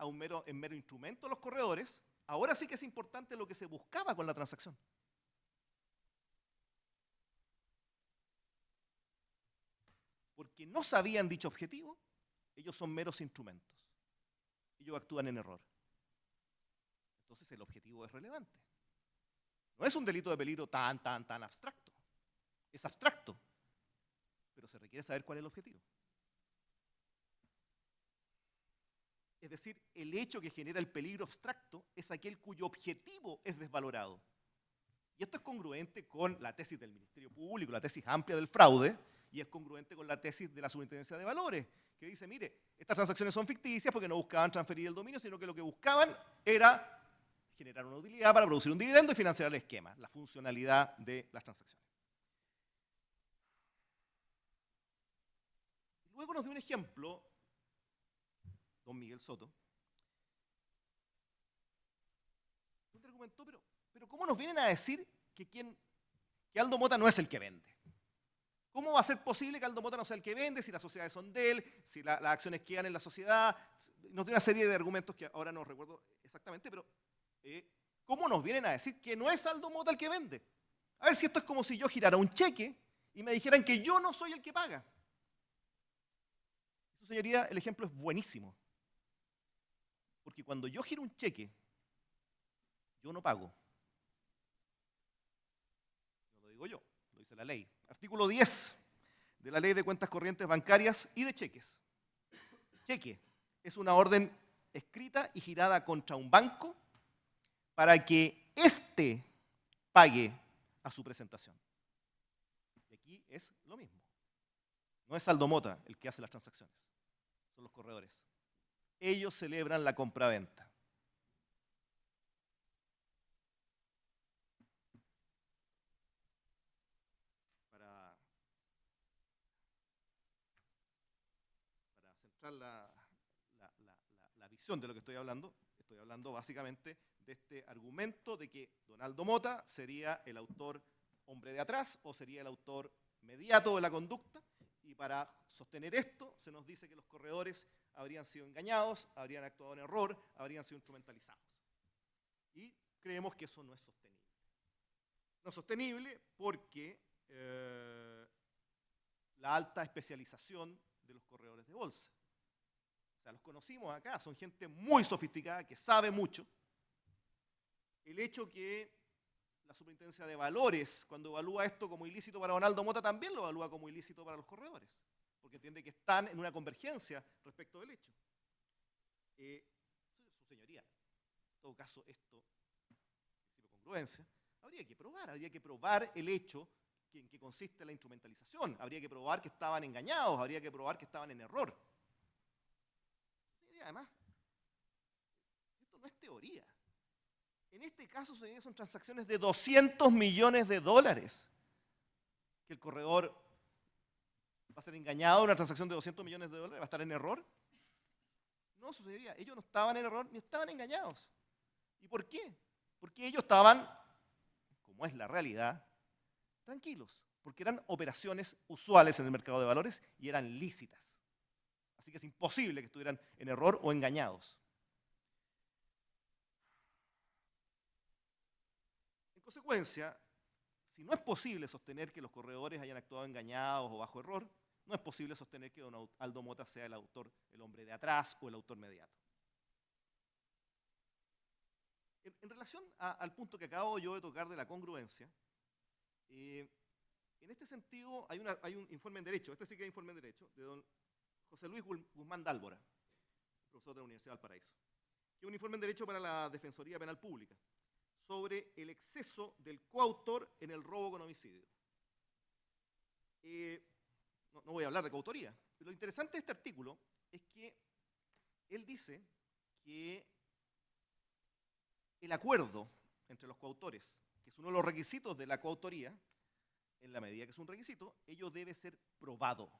en mero instrumento a los corredores, ahora sí que es importante lo que se buscaba con la transacción. Porque no sabían dicho objetivo, ellos son meros instrumentos. Ellos actúan en error. Entonces el objetivo es relevante. No es un delito de peligro tan abstracto. Es abstracto, pero se requiere saber cuál es el objetivo. Es decir, el hecho que genera el peligro abstracto es aquel cuyo objetivo es desvalorado. Y esto es congruente con la tesis del Ministerio Público, la tesis amplia del fraude, y es congruente con la tesis de la Superintendencia de Valores, que dice, mire, estas transacciones son ficticias porque no buscaban transferir el dominio, sino que lo que buscaban era generar una utilidad para producir un dividendo y financiar el esquema, la funcionalidad de las transacciones. Luego nos dio un ejemplo don Miguel Soto, donde argumentó, pero ¿cómo nos vienen a decir que Aldo Mota no es el que vende? ¿Cómo va a ser posible que Aldo Mota no sea el que vende si las sociedades son de él, si las acciones quedan en la sociedad? Nos dio una serie de argumentos que ahora no recuerdo exactamente, pero ¿cómo nos vienen a decir que no es Aldo Mota el que vende? A ver si esto es como si yo girara un cheque y me dijeran que yo no soy el que paga. Su señoría, el ejemplo es buenísimo. Porque cuando yo giro un cheque, yo no pago. No lo digo yo, lo dice la ley. Artículo 10 de la Ley de Cuentas Corrientes Bancarias y de Cheques. Cheque es una orden escrita y girada contra un banco para que éste pague a su presentación. Y aquí es lo mismo. No es Aldo Mota el que hace las transacciones, son los corredores. Ellos celebran la compraventa. Para centrar la visión de lo que estoy hablando básicamente de este argumento de que don Aldo Mota sería el autor hombre de atrás o sería el autor mediato de la conducta, y para sostener esto se nos dice que los corredores habrían sido engañados, habrían actuado en error, habrían sido instrumentalizados. Y creemos que eso no es sostenible. No es sostenible porque la alta especialización de los corredores de bolsa. O sea, los conocimos acá, son gente muy sofisticada, que sabe mucho. El hecho que la Superintendencia de Valores, cuando evalúa esto como ilícito para don Aldo Mota, también lo evalúa como ilícito para los corredores, porque entiende que están en una convergencia respecto del hecho. Su señoría, en todo caso, esto, principio de congruencia, habría que probar el hecho en que consiste la instrumentalización, habría que probar que estaban engañados, habría que probar que estaban en error. Señoría, además, esto no es teoría. En este caso, señoría, son transacciones de $200 millones, que el corredor va a ser engañado en una transacción de $200 millones, va a estar en error. No, su señoría, ellos no estaban en error ni estaban engañados. ¿Y por qué? Porque ellos estaban, como es la realidad, tranquilos, porque eran operaciones usuales en el mercado de valores y eran lícitas. Así que es imposible que estuvieran en error o engañados. En consecuencia, si no es posible sostener que los corredores hayan actuado engañados o bajo error, no es posible sostener que don Aldo Mota sea el autor, el hombre de atrás o el autor mediato. En relación al punto que acabo yo de tocar de la congruencia, en este sentido hay un informe en Derecho, este sí que es informe en Derecho, de don José Luis Guzmán Dálvora, profesor de la Universidad de Valparaíso, que es un informe en Derecho para la Defensoría Penal Pública, sobre el exceso del coautor en el robo con homicidio. No voy a hablar de coautoría, pero lo interesante de este artículo es que él dice que el acuerdo entre los coautores, que es uno de los requisitos de la coautoría, en la medida que es un requisito, ello debe ser probado.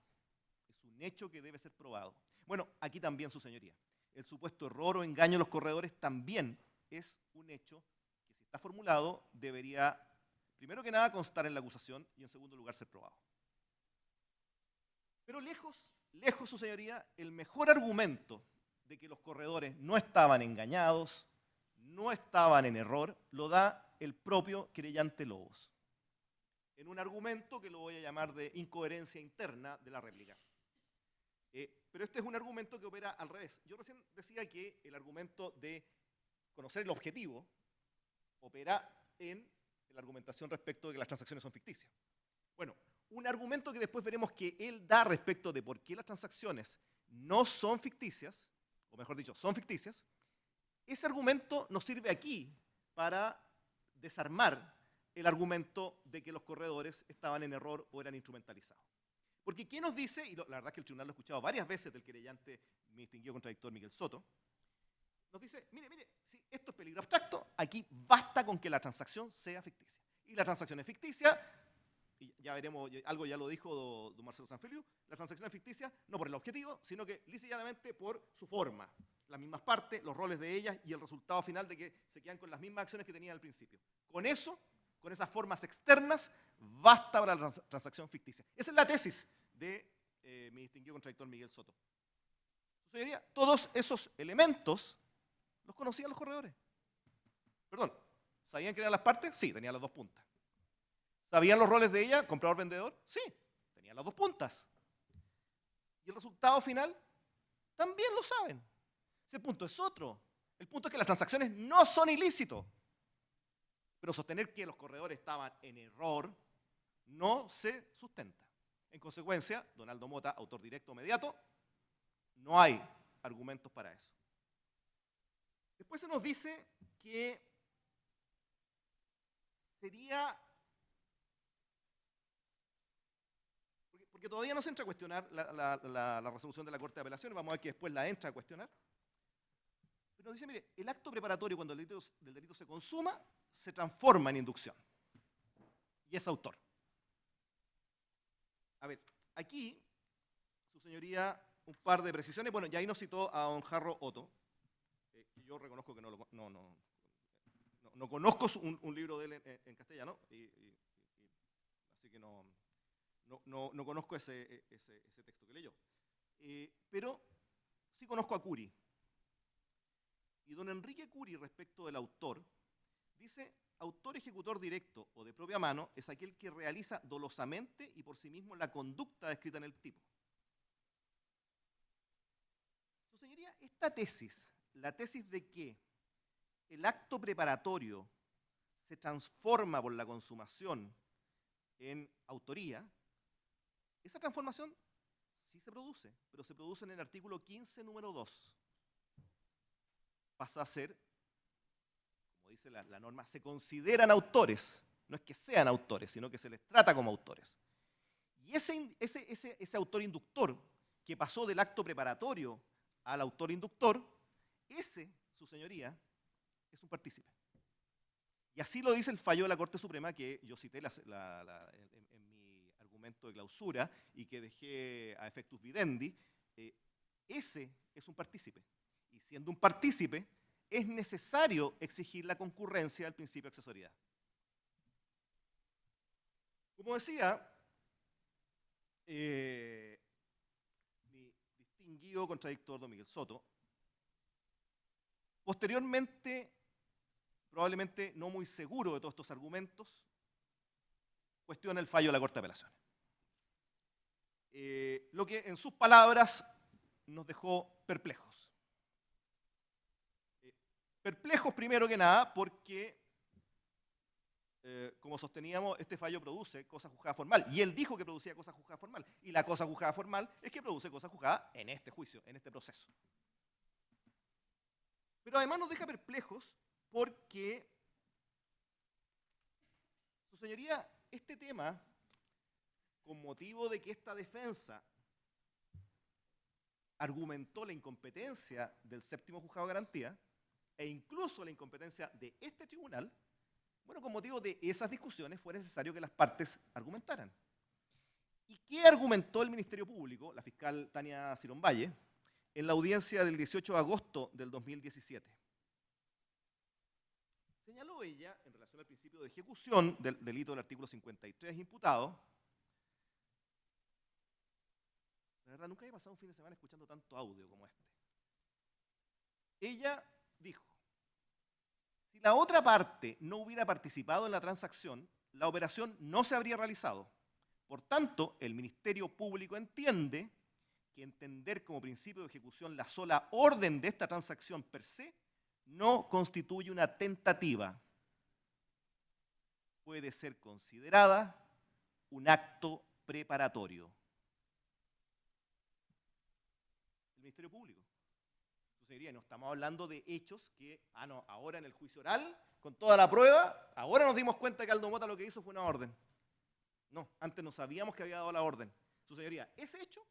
Es un hecho que debe ser probado. Bueno, aquí también, su señoría. El supuesto error o engaño de los corredores también es un hecho que, si está formulado, debería, primero que nada, constar en la acusación y, en segundo lugar, ser probado. Pero lejos, su señoría, el mejor argumento de que los corredores no estaban engañados, no estaban en error, lo da el propio querellante Lobos, en un argumento que lo voy a llamar de incoherencia interna de la réplica. Pero este es un argumento que opera al revés. Yo recién decía que el argumento de conocer el objetivo opera en la argumentación respecto de que las transacciones son ficticias. Bueno, un argumento que después veremos que él da respecto de por qué las transacciones no son ficticias, o mejor dicho, son ficticias, ese argumento nos sirve aquí para desarmar el argumento de que los corredores estaban en error o eran instrumentalizados. Porque ¿qué nos dice? Y la verdad es que el tribunal lo ha escuchado varias veces del querellante, mi distinguido contradictor Miguel Soto, nos dice, mire, si esto es peligro abstracto, aquí basta con que la transacción sea ficticia. Y la transacción es ficticia, y ya veremos, algo ya lo dijo don Marcelo Sanfeliu, la transacción es ficticia no por el objetivo, sino que lisa y llanamente por su forma. Las mismas partes, los roles de ellas y el resultado final de que se quedan con las mismas acciones que tenían al principio. Con eso, con esas formas externas, basta para la transacción ficticia. Esa es la tesis de mi distinguido contradictor Miguel Soto. Señoría, todos esos elementos los conocían los corredores. Perdón, ¿sabían quién eran las partes? Sí, tenían las dos puntas. ¿Sabían los roles de ella, comprador-vendedor? Sí, tenían las dos puntas. ¿Y el resultado final? También lo saben. Ese punto es otro. El punto es que las transacciones no son ilícitos. Pero sostener que los corredores estaban en error no se sustenta. En consecuencia, Donaldo Mota, autor directo o mediato, no hay argumentos para eso. Después se nos dice que sería, porque todavía no se entra a cuestionar la resolución de la Corte de Apelaciones, vamos a ver que después la entra a cuestionar, pero nos dice, mire, el acto preparatorio cuando el delito se consuma, se transforma en inducción. Y es autor. A ver, aquí, su señoría, un par de precisiones. Bueno, ya ahí nos citó a don Jarro Otto. Yo reconozco que no conozco un libro de él en castellano, así que no conozco ese texto que leyó. Pero sí conozco a Cury. Y don Enrique Cury, respecto del autor, dice: autor ejecutor directo o de propia mano es aquel que realiza dolosamente y por sí mismo la conducta descrita en el tipo. Su señoría, esta tesis, la tesis de que el acto preparatorio se transforma por la consumación en autoría, esa transformación sí se produce, pero se produce en el artículo 15, número 2. Pasa a ser, como dice la norma, se consideran autores. No es que sean autores, sino que se les trata como autores. Y ese autor inductor, que pasó del acto preparatorio al autor inductor, ese, su señoría, es un partícipe. Y así lo dice el fallo de la Corte Suprema, que yo cité en mi argumento de clausura y que dejé a efectus videndi. Ese es un partícipe. Y siendo un partícipe, es necesario exigir la concurrencia del principio de accesoriedad. Como decía, mi distinguido contradictor don Miguel Soto, posteriormente, probablemente no muy seguro de todos estos argumentos, cuestiona el fallo de la Corte de Apelaciones. Lo que en sus palabras nos dejó perplejos. Perplejos primero que nada porque, como sosteníamos, este fallo produce cosa juzgada formal. Y él dijo que producía cosa juzgada formal. Y la cosa juzgada formal es que produce cosa juzgada en este juicio, en este proceso. Pero además nos deja perplejos porque, su señoría, este tema, con motivo de que esta defensa argumentó la incompetencia del séptimo juzgado de garantía e incluso la incompetencia de este tribunal, bueno, con motivo de esas discusiones fue necesario que las partes argumentaran. ¿Y qué argumentó el Ministerio Público, la fiscal Tania Cironvalle, en la audiencia del 18 de agosto del 2017? Señaló ella, en relación al principio de ejecución del delito del artículo 53 imputado, la verdad nunca había pasado un fin de semana escuchando tanto audio como este. Ella dijo, si la otra parte no hubiera participado en la transacción, la operación no se habría realizado. Por tanto, el Ministerio Público entiende que entender como principio de ejecución la sola orden de esta transacción per se no constituye una tentativa. Puede ser considerada un acto preparatorio. El Ministerio Público. Su señoría, no estamos hablando de hechos que, no, ahora en el juicio oral, con toda la prueba, ahora nos dimos cuenta que Aldo Mota lo que hizo fue una orden. No, antes no sabíamos que había dado la orden. Su señoría, ese hecho,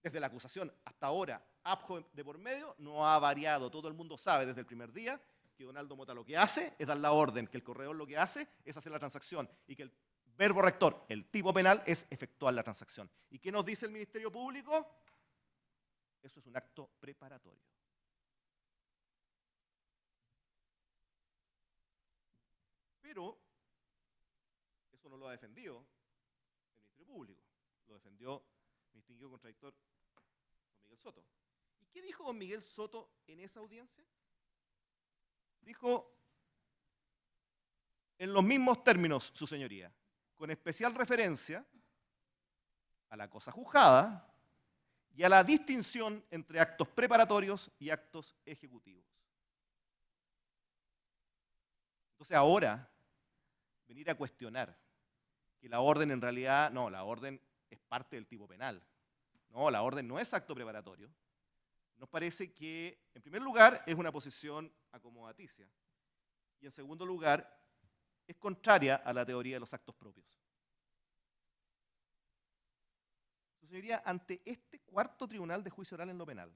desde la acusación hasta ahora, abjo de por medio, no ha variado. Todo el mundo sabe desde el primer día que don Aldo Mota lo que hace es dar la orden, que el corredor lo que hace es hacer la transacción y que el verbo rector, el tipo penal, es efectuar la transacción. ¿Y qué nos dice el Ministerio Público? Eso es un acto preparatorio. Pero eso no lo ha defendido el Ministerio Público, lo defendió mi distinguido contradictor don Miguel Soto. ¿Y qué dijo don Miguel Soto en esa audiencia? Dijo, en los mismos términos, su señoría, con especial referencia a la cosa juzgada y a la distinción entre actos preparatorios y actos ejecutivos. Entonces ahora, venir a cuestionar que la orden en realidad, no, la orden es parte del tipo penal. No, la orden no es acto preparatorio. Nos parece que, en primer lugar, es una posición acomodaticia. Y en segundo lugar, es contraria a la teoría de los actos propios. Su señoría, ante este cuarto tribunal de juicio oral en lo penal,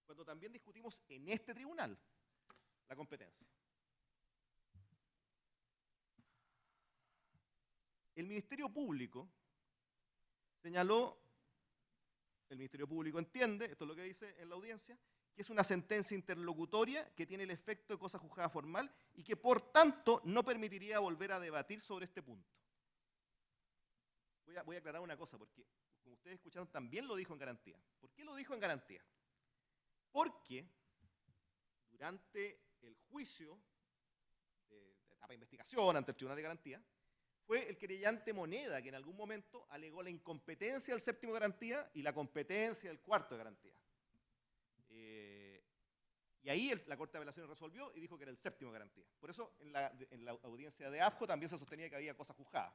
cuando también discutimos en este tribunal la competencia, el Ministerio Público señaló, el Ministerio Público entiende, esto es lo que dice en la audiencia, que es una sentencia interlocutoria que tiene el efecto de cosa juzgada formal y que por tanto no permitiría volver a debatir sobre este punto. Voy a aclarar una cosa, porque como ustedes escucharon también lo dijo en garantía. ¿Por qué lo dijo en garantía? Porque durante el juicio de etapa de investigación ante el Tribunal de Garantía, fue el querellante Moneda que en algún momento alegó la incompetencia del séptimo de garantía y la competencia del cuarto de garantía. Y ahí la Corte de Apelaciones resolvió y dijo que era el séptimo de garantía. Por eso en la audiencia de ABJO también se sostenía que había cosas juzgadas.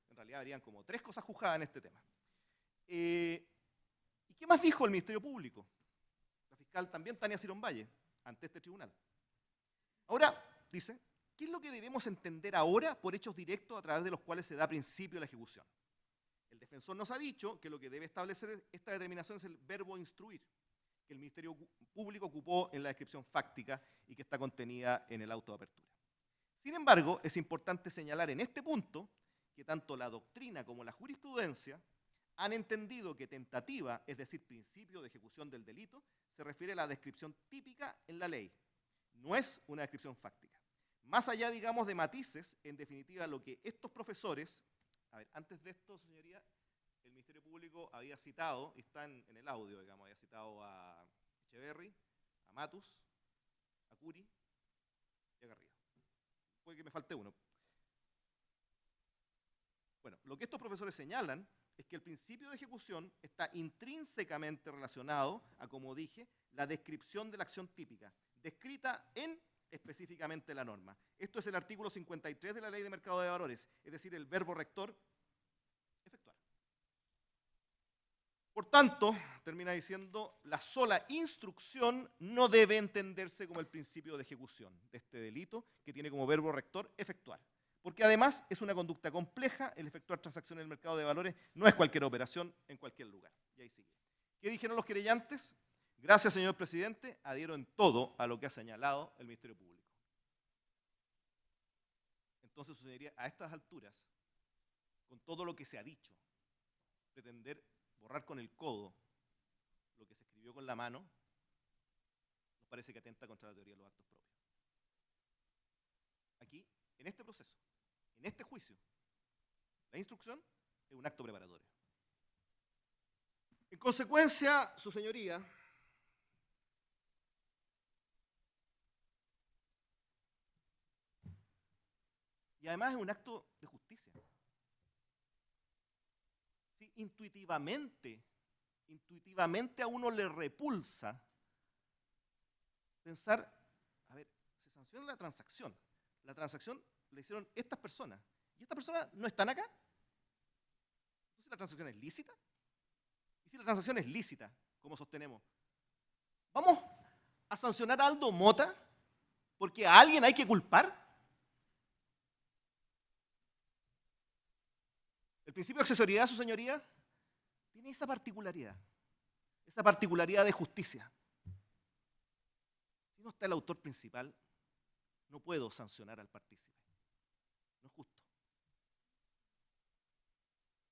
En realidad habrían como 3 cosas juzgadas en este tema. ¿Y qué más dijo el Ministerio Público? La fiscal también, Tania Cironvalle, ante este tribunal. Ahora, dice, ¿qué es lo que debemos entender ahora por hechos directos a través de los cuales se da principio de la ejecución? El defensor nos ha dicho que lo que debe establecer esta determinación es el verbo instruir, que el Ministerio Público ocupó en la descripción fáctica y que está contenida en el auto de apertura. Sin embargo, es importante señalar en este punto que tanto la doctrina como la jurisprudencia han entendido que tentativa, es decir, principio de ejecución del delito, se refiere a la descripción típica en la ley. No es una descripción fáctica. Más allá, digamos, de matices, en definitiva, lo que estos profesores, a ver, antes de esto, señoría, el Ministerio Público había citado, y está en el audio, digamos, había citado a Echeverri, a Matus, a Curi y a Garrido. Puede que me falte uno. Bueno, lo que estos profesores señalan es que el principio de ejecución está intrínsecamente relacionado a, como dije, la descripción de la acción típica, descrita en específicamente la norma. Esto es el artículo 53 de la Ley de Mercado de Valores, es decir, el verbo rector, efectuar. Por tanto, termina diciendo, la sola instrucción no debe entenderse como el principio de ejecución de este delito, que tiene como verbo rector, efectuar. Porque además es una conducta compleja, el efectuar transacciones en el mercado de valores no es cualquier operación en cualquier lugar. Y ahí sigue. ¿Qué dijeron los querellantes? Gracias, señor presidente, adhiero en todo a lo que ha señalado el Ministerio Público. Entonces, su señoría, a estas alturas, con todo lo que se ha dicho, pretender borrar con el codo lo que se escribió con la mano, nos parece que atenta contra la teoría de los actos propios. Aquí, en este proceso, en este juicio, la instrucción es un acto preparatorio. En consecuencia, su señoría, y además es un acto de justicia. Sí, intuitivamente a uno le repulsa pensar, a ver, se sanciona la transacción la hicieron estas personas, y estas personas no están acá. Entonces, ¿la transacción es lícita? Y si la transacción es lícita, como sostenemos, ¿vamos a sancionar a Aldo Mota porque a alguien hay que culpar? El principio de accesoriedad, su señoría, tiene esa particularidad de justicia. Si no está el autor principal, no puedo sancionar al partícipe. No es justo.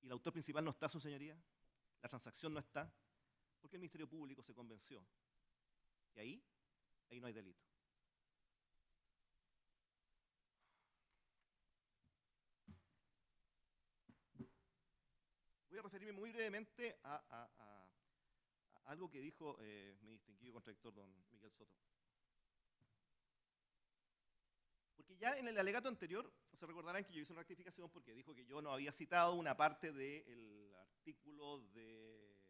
Y el autor principal no está, su señoría, la transacción no está, porque el Ministerio Público se convenció que ahí no hay delito. Voy a referirme muy brevemente a algo que dijo mi distinguido contradictor, don Miguel Soto. Porque ya en el alegato anterior, se recordarán que yo hice una rectificación porque dijo que yo no había citado una parte del artículo de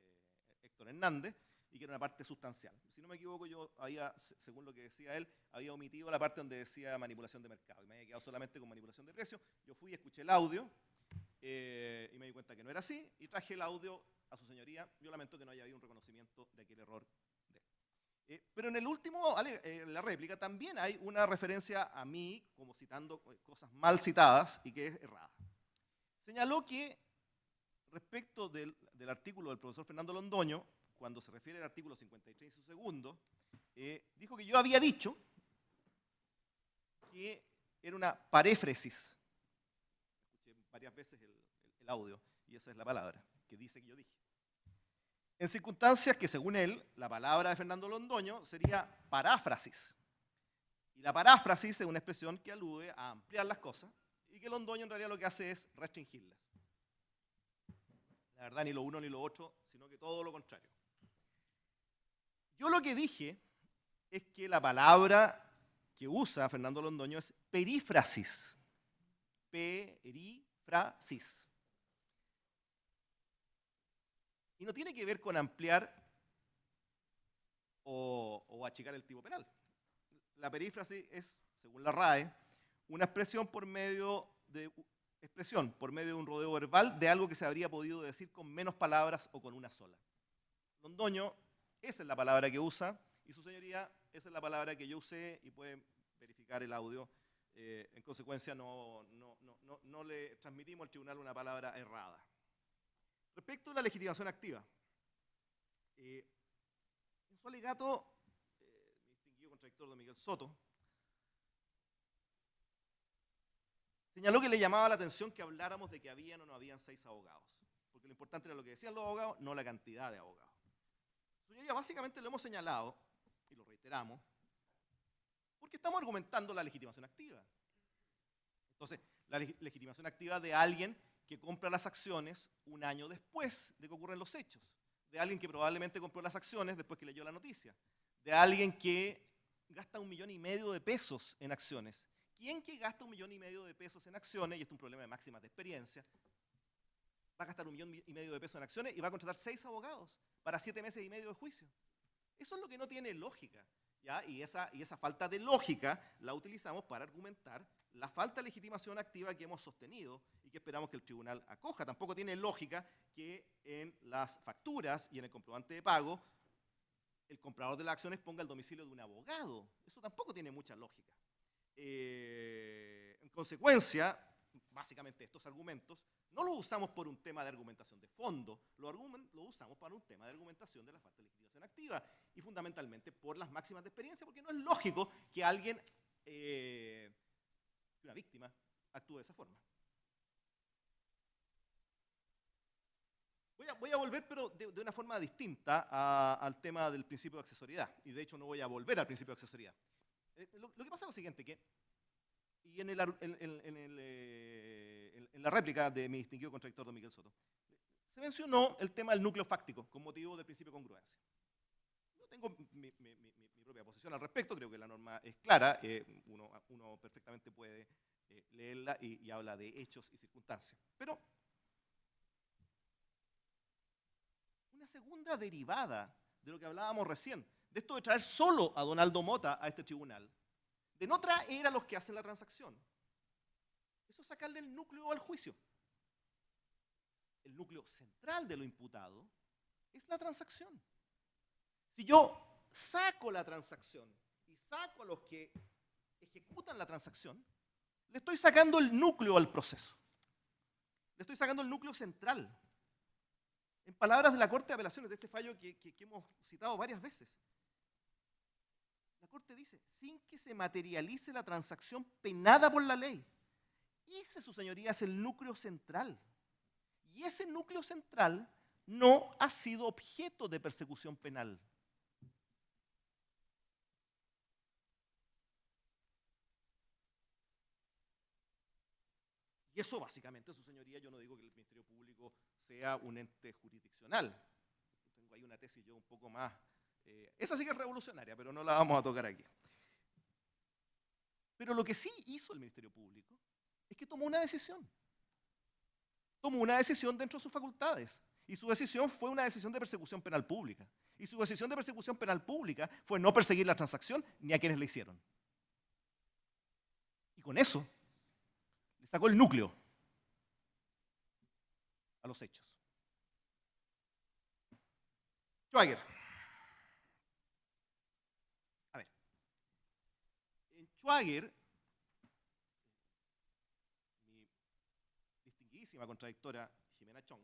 Héctor Hernández y que era una parte sustancial. Si no me equivoco, yo había, según lo que decía él, había omitido la parte donde decía manipulación de mercado y me había quedado solamente con manipulación de precios. Yo fui y escuché el audio y me di cuenta que no era así y traje el audio a su señoría. Yo lamento que no haya habido un reconocimiento de aquel error de él. Pero en el último, la réplica, también hay una referencia a mí, como citando cosas mal citadas y que es errada. Señaló que respecto del artículo del profesor Fernando Londoño, cuando se refiere al artículo 53 y su segundo, dijo que yo había dicho que era una paréfrasis. Escuché varias veces el audio y esa es la palabra que dice que yo dije. En circunstancias que, según él, la palabra de Fernando Londoño sería paráfrasis. Y la paráfrasis es una expresión que alude a ampliar las cosas y que Londoño en realidad lo que hace es restringirlas. La verdad, ni lo uno ni lo otro, sino que todo lo contrario. Yo lo que dije es que la palabra que usa Fernando Londoño es perífrasis. Perífrasis. Y no tiene que ver con ampliar o achicar el tipo penal. La perífrasis es, según la RAE, una expresión por medio de un rodeo verbal de algo que se habría podido decir con menos palabras o con una sola. Londoño, esa es la palabra que usa, y su señoría, esa es la palabra que yo usé, y pueden verificar el audio. En consecuencia, no le transmitimos al tribunal una palabra errada. Respecto a la legitimación activa, en su alegato, mi distinguido contradictor don Miguel Soto señaló que le llamaba la atención que habláramos de que habían o no habían 6 abogados, porque lo importante era lo que decían los abogados, no la cantidad de abogados. Señoría, básicamente lo hemos señalado, y lo reiteramos, porque estamos argumentando la legitimación activa. Entonces, la legitimación activa de alguien que compra las acciones un año después de que ocurren los hechos, de alguien que probablemente compró las acciones después que leyó la noticia, de alguien que gasta 1,5 millones de pesos en acciones. ¿Quién que gasta 1,5 millones de pesos en acciones, y esto es un problema de máximas de experiencia, va a gastar 1,5 millones de pesos en acciones y va a contratar 6 abogados para 7 meses y medio de juicio? Eso es lo que no tiene lógica, ¿ya? Y esa falta de lógica la utilizamos para argumentar la falta de legitimación activa que hemos sostenido y que esperamos que el tribunal acoja. Tampoco tiene lógica que en las facturas y en el comprobante de pago el comprador de las acciones ponga el domicilio de un abogado. Eso tampoco tiene mucha lógica. En consecuencia, básicamente estos argumentos No lo usamos por un tema de argumentación de fondo, lo usamos para un tema de argumentación de la falta de legitimación activa y fundamentalmente por las máximas de experiencia, porque no es lógico que alguien, una víctima, actúe de esa forma. Voy a volver, pero de una forma distinta al tema del principio de accesoriedad, y de hecho no voy a volver al principio de accesoriedad. Lo que pasa es lo siguiente, y en la réplica de mi distinguido contradictor don Miguel Soto, se mencionó el tema del núcleo fáctico con motivo del principio de congruencia. Yo tengo mi propia posición al respecto, creo que la norma es clara, uno perfectamente puede leerla y habla de hechos y circunstancias. Pero una segunda derivada de lo que hablábamos recién, de esto de traer solo a Donaldo Mota a este tribunal, de no traer a los que hacen la transacción, eso es sacarle el núcleo al juicio. El núcleo central de lo imputado es la transacción. Si yo saco la transacción y saco a los que ejecutan la transacción, le estoy sacando el núcleo al proceso. Le estoy sacando el núcleo central. En palabras de la Corte de Apelaciones, de este fallo que hemos citado varias veces, la Corte dice, sin que se materialice la transacción penada por la ley. Ese, su señoría, es el núcleo central. Y ese núcleo central no ha sido objeto de persecución penal. Y eso básicamente, su señoría, yo no digo que el Ministerio Público sea un ente jurisdiccional. Tengo ahí una tesis yo un poco más... esa sí que es revolucionaria, pero no la vamos a tocar aquí. Pero lo que sí hizo el Ministerio Público es que tomó una decisión. Tomó una decisión dentro de sus facultades. Y su decisión fue una decisión de persecución penal pública. Y su decisión de persecución penal pública fue no perseguir la transacción ni a quienes la hicieron. Y con eso le sacó el núcleo a los hechos. Schwager. A ver. En Schwager, mi distinguidísima contradictora Jimena Chong,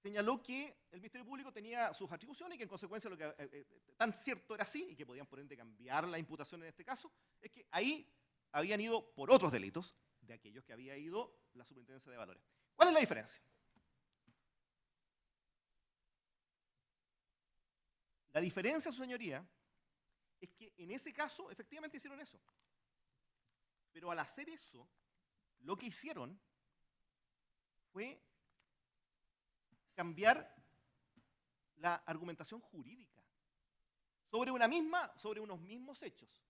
señaló que el Ministerio Público tenía sus atribuciones y que en consecuencia lo que tan cierto era así y que podían por ende cambiar la imputación en este caso, es que ahí habían ido por otros delitos de aquellos que había ido la Superintendencia de Valores. ¿Cuál es la diferencia? La diferencia, su señoría, es que en ese caso efectivamente hicieron eso. Pero al hacer eso, lo que hicieron fue cambiar la argumentación jurídica sobre unos mismos hechos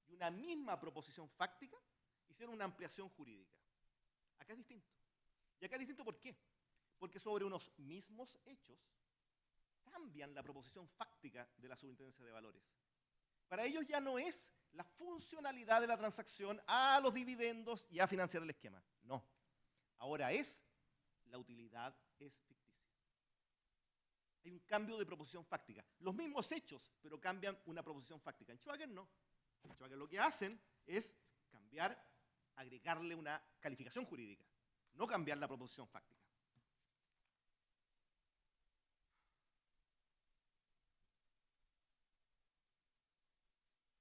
y una misma proposición fáctica, hicieron una ampliación jurídica. Acá es distinto. Y acá es distinto ¿por qué? Porque sobre unos mismos hechos cambian la proposición fáctica de la Superintendencia de Valores. Para ellos ya no es la funcionalidad de la transacción a los dividendos y a financiar el esquema. No. Ahora es la utilidad es ficticia. Hay un cambio de proposición fáctica. Los mismos hechos, pero cambian una proposición fáctica. En Schwager no. En Schwager lo que hacen es cambiar, agregarle una calificación jurídica, no cambiar la proposición fáctica.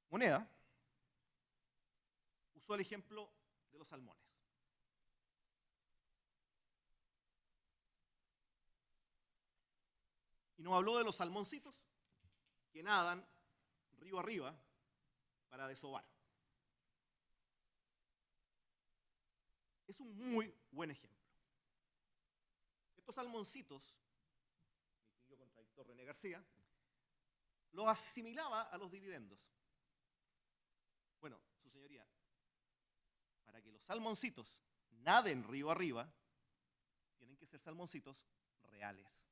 Moneda usó el ejemplo de los salmones. Y nos habló de los salmoncitos que nadan río arriba para desovar. Es un muy buen ejemplo. Estos salmoncitos, mi distinguido contradictor René García, los asimilaba a los dividendos. Bueno, su señoría, para que los salmoncitos naden río arriba, tienen que ser salmoncitos reales.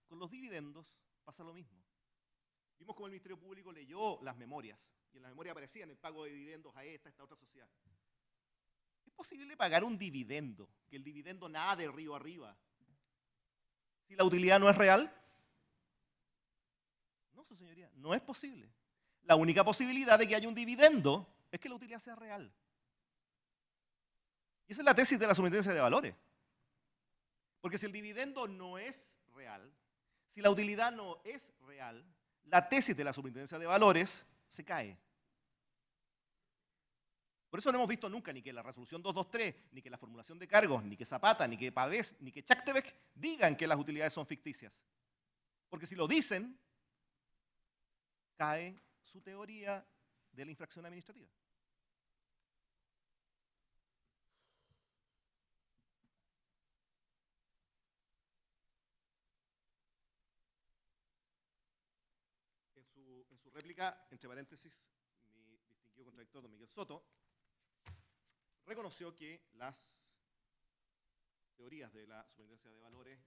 Con los dividendos pasa lo mismo. Vimos cómo el Ministerio Público leyó las memorias, y en la memoria aparecían el pago de dividendos a esta otra sociedad. ¿Es posible pagar un dividendo, que el dividendo nade río arriba, si la utilidad no es real? No, su señoría, no es posible. La única posibilidad de que haya un dividendo es que la utilidad sea real. Y esa es la tesis de la Superintendencia de Valores. Porque si el dividendo no es real, si la utilidad no es real, la tesis de la Superintendencia de Valores se cae. Por eso no hemos visto nunca ni que la resolución 223, ni que la formulación de cargos, ni que Zapata, ni que Pavés, ni que Chactebek digan que las utilidades son ficticias. Porque si lo dicen, cae su teoría de la infracción administrativa. En su réplica, entre paréntesis, mi distinguido contradictor don Miguel Soto reconoció que las teorías de la Superintendencia de Valores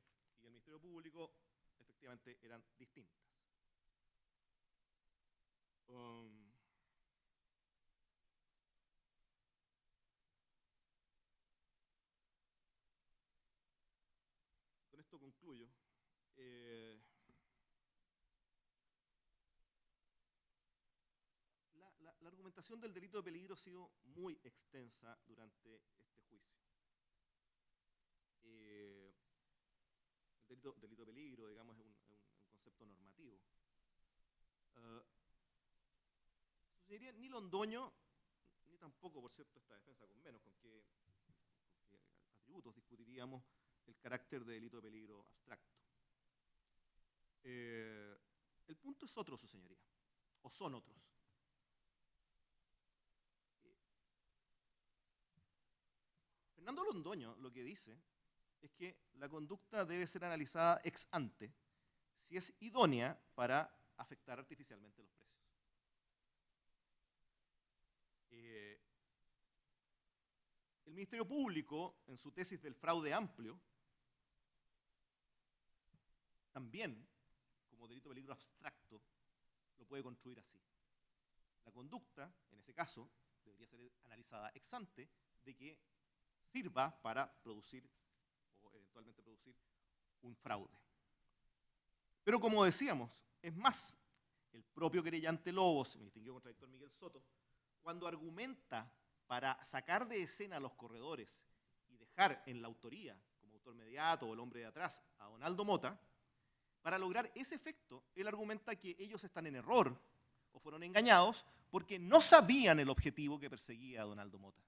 y el Ministerio Público efectivamente eran distintas. Con esto concluyo. La argumentación del delito de peligro ha sido muy extensa durante este juicio. El delito de peligro, digamos, es un concepto normativo. Su señoría, ni Londoño, ni tampoco, por cierto, esta defensa, con menos con qué atributos discutiríamos el carácter de delito de peligro abstracto. El punto es otro, su señoría, o son otros. Fernando Londoño lo que dice es que la conducta debe ser analizada ex ante si es idónea para afectar artificialmente los precios. El Ministerio Público, en su tesis del fraude amplio, también, como delito de peligro abstracto, lo puede construir así. La conducta, en ese caso, debería ser analizada ex ante de que sirva para producir o eventualmente producir un fraude. Pero como decíamos, es más, el propio querellante Lobos, mi distinguido contradictor Miguel Soto, cuando argumenta para sacar de escena a los corredores y dejar en la autoría, como autor mediato o el hombre de atrás, a Donaldo Mota, para lograr ese efecto, él argumenta que ellos están en error o fueron engañados porque no sabían el objetivo que perseguía a Donaldo Mota.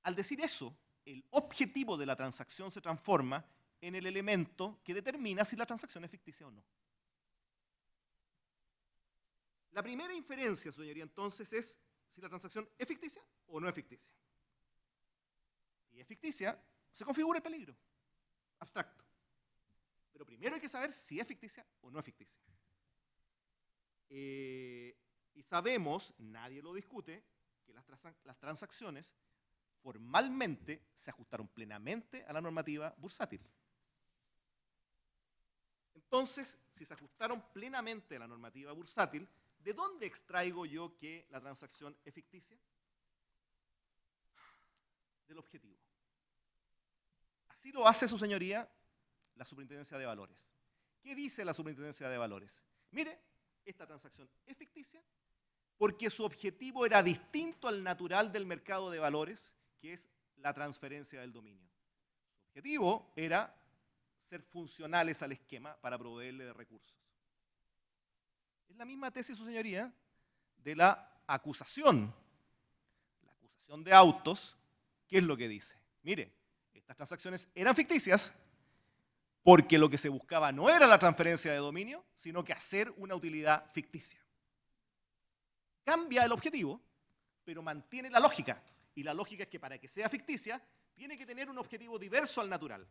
Al decir eso, el objetivo de la transacción se transforma en el elemento que determina si la transacción es ficticia o no. La primera inferencia, señoría, entonces, es si la transacción es ficticia o no es ficticia. Si es ficticia, se configura el peligro abstracto. Pero primero hay que saber si es ficticia o no es ficticia. Y sabemos, nadie lo discute, que las transacciones formalmente se ajustaron plenamente a la normativa bursátil. Entonces, si se ajustaron plenamente a la normativa bursátil, ¿de dónde extraigo yo que la transacción es ficticia? Del objetivo. Así lo hace su señoría la Superintendencia de Valores. ¿Qué dice la Superintendencia de Valores? Mire, esta transacción es ficticia porque su objetivo era distinto al natural del mercado de valores, que es la transferencia del dominio. Su objetivo era ser funcionales al esquema para proveerle de recursos. Es la misma tesis, su señoría, de la acusación. La acusación de autos, ¿qué es lo que dice? Mire, estas transacciones eran ficticias porque lo que se buscaba no era la transferencia de dominio, sino que hacer una utilidad ficticia. Cambia el objetivo, pero mantiene la lógica. Y la lógica es que para que sea ficticia, tiene que tener un objetivo diverso al natural.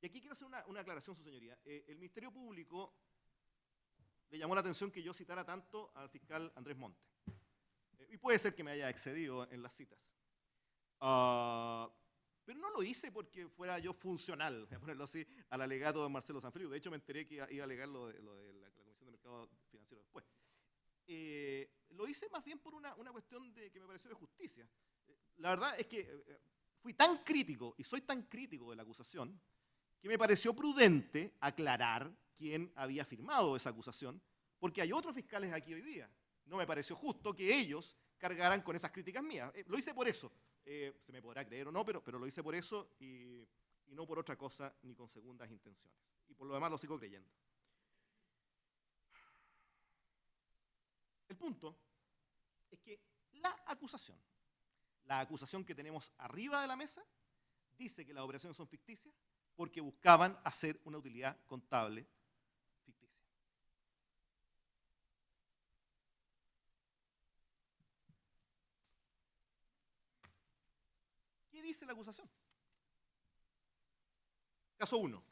Y aquí quiero hacer una aclaración, su señoría. El Ministerio Público le llamó la atención que yo citara tanto al fiscal Andrés Monte. Y puede ser que me haya excedido en las citas. Pero no lo hice porque fuera yo funcional, voy a ponerlo así, al alegato de Marcelo Sanfilippo. De hecho, me enteré que iba a alegar lo de la Comisión de Mercado Financiero después. Lo hice más bien por una cuestión que me pareció de justicia. La verdad es que fui tan crítico, y soy tan crítico de la acusación, que me pareció prudente aclarar quién había firmado esa acusación, porque hay otros fiscales aquí hoy día. No me pareció justo que ellos cargaran con esas críticas mías. Lo hice por eso. Se me podrá creer o no, pero lo hice por eso y no por otra cosa ni con segundas intenciones. Y por lo demás lo sigo creyendo. El punto es que la acusación que tenemos arriba de la mesa, dice que las operaciones son ficticias porque buscaban hacer una utilidad contable ficticia. ¿Qué dice la acusación? Caso 1.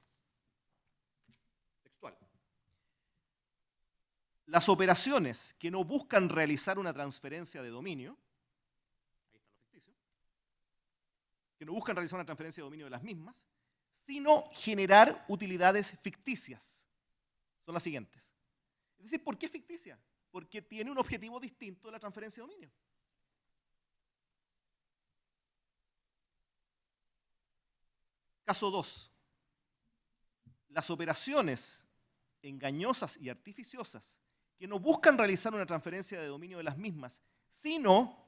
Textual. Las operaciones que no buscan realizar una transferencia de dominio, ahí está lo ficticio, que no buscan realizar una transferencia de dominio de las mismas, sino generar utilidades ficticias. Son las siguientes. Es decir, ¿por qué ficticia? Porque tiene un objetivo distinto de la transferencia de dominio. Caso 2. Las operaciones engañosas y artificiosas que no buscan realizar una transferencia de dominio de las mismas, sino,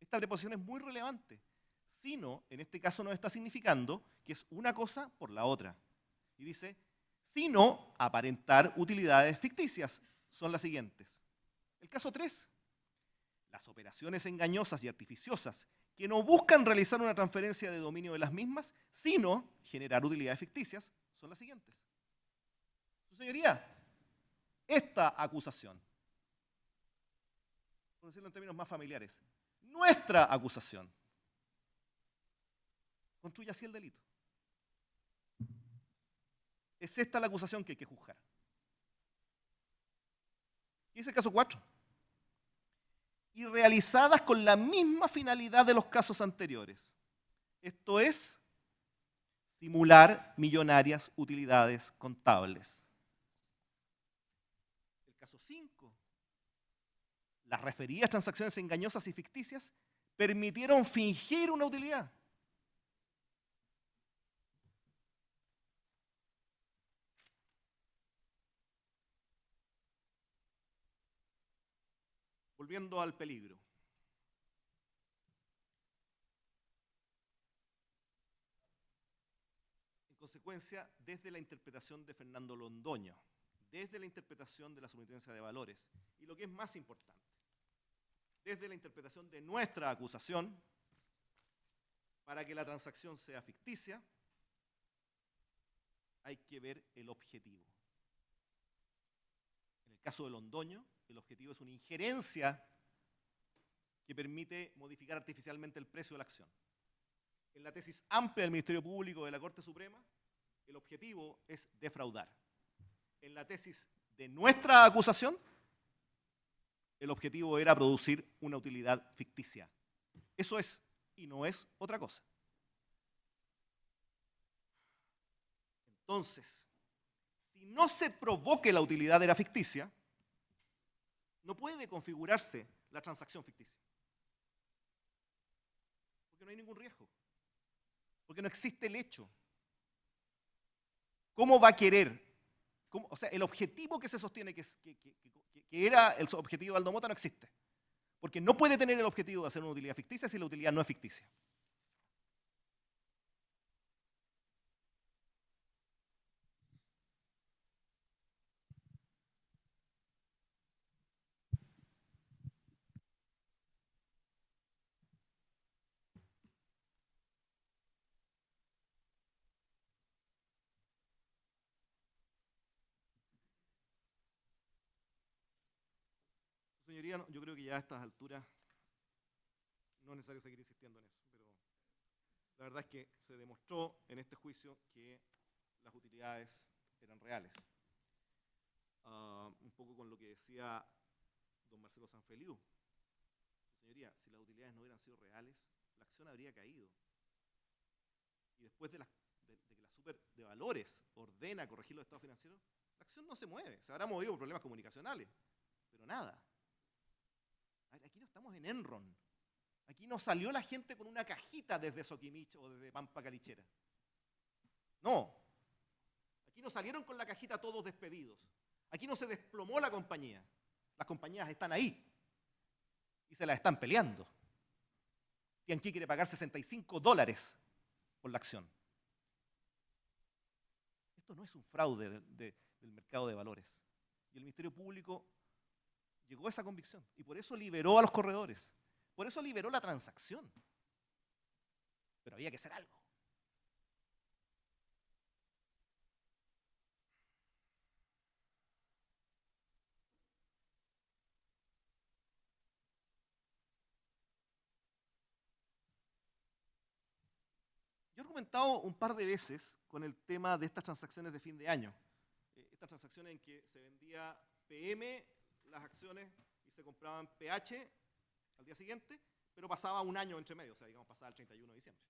esta preposición es muy relevante, sino, en este caso nos está significando que es una cosa por la otra. Y dice, sino aparentar utilidades ficticias, son las siguientes. El caso 3, las operaciones engañosas y artificiosas que no buscan realizar una transferencia de dominio de las mismas, sino generar utilidades ficticias, son las siguientes. Su señoría, esta acusación, por decirlo en términos más familiares, nuestra acusación, construye así el delito. Es esta la acusación que hay que juzgar. Y es el caso 4. Y realizadas con la misma finalidad de los casos anteriores. Esto es, simular millonarias utilidades contables. El caso 5. Las referidas transacciones engañosas y ficticias permitieron fingir una utilidad. Volviendo al peligro. En consecuencia, desde la interpretación de Fernando Londoño, desde la interpretación de la Superintendencia de Valores, y lo que es más importante, desde la interpretación de nuestra acusación, para que la transacción sea ficticia, hay que ver el objetivo. En el caso de Londoño, el objetivo es una injerencia que permite modificar artificialmente el precio de la acción. En la tesis amplia del Ministerio Público de la Corte Suprema, el objetivo es defraudar. En la tesis de nuestra acusación, el objetivo era producir una utilidad ficticia. Eso es, y no es otra cosa. Entonces, si no se probó que la utilidad era ficticia, no puede configurarse la transacción ficticia. Porque no hay ningún riesgo. Porque no existe el hecho. ¿Cómo va a querer? O sea, el objetivo que se sostiene que era el objetivo de Aldo Mota no existe. Porque no puede tener el objetivo de hacer una utilidad ficticia si la utilidad no es ficticia. Señoría, yo creo que ya a estas alturas no es necesario seguir insistiendo en eso, pero la verdad es que se demostró en este juicio que las utilidades eran reales. Un poco con lo que decía don Marcelo Sanfeliu. Señoría, si las utilidades no hubieran sido reales, la acción habría caído. Y después de que la Super de Valores ordena corregir los estados financieros, la acción no se mueve. Se habrá movido por problemas comunicacionales, pero nada. Aquí no estamos en Enron. Aquí no salió la gente con una cajita desde Soquimich o desde Pampa Calichera. No. Aquí no salieron con la cajita todos despedidos. Aquí no se desplomó la compañía. Las compañías están ahí y se las están peleando. Tianqi quiere pagar $65 por la acción. Esto no es un fraude del mercado de valores. Y el Ministerio Público llegó a esa convicción y por eso liberó a los corredores. Por eso liberó la transacción. Pero había que hacer algo. Yo he argumentado un par de veces con el tema de estas transacciones de fin de año. Estas transacciones en que se vendía PM las acciones y se compraban PH al día siguiente, pero pasaba un año entre medio, o sea, digamos, pasaba el 31 de diciembre.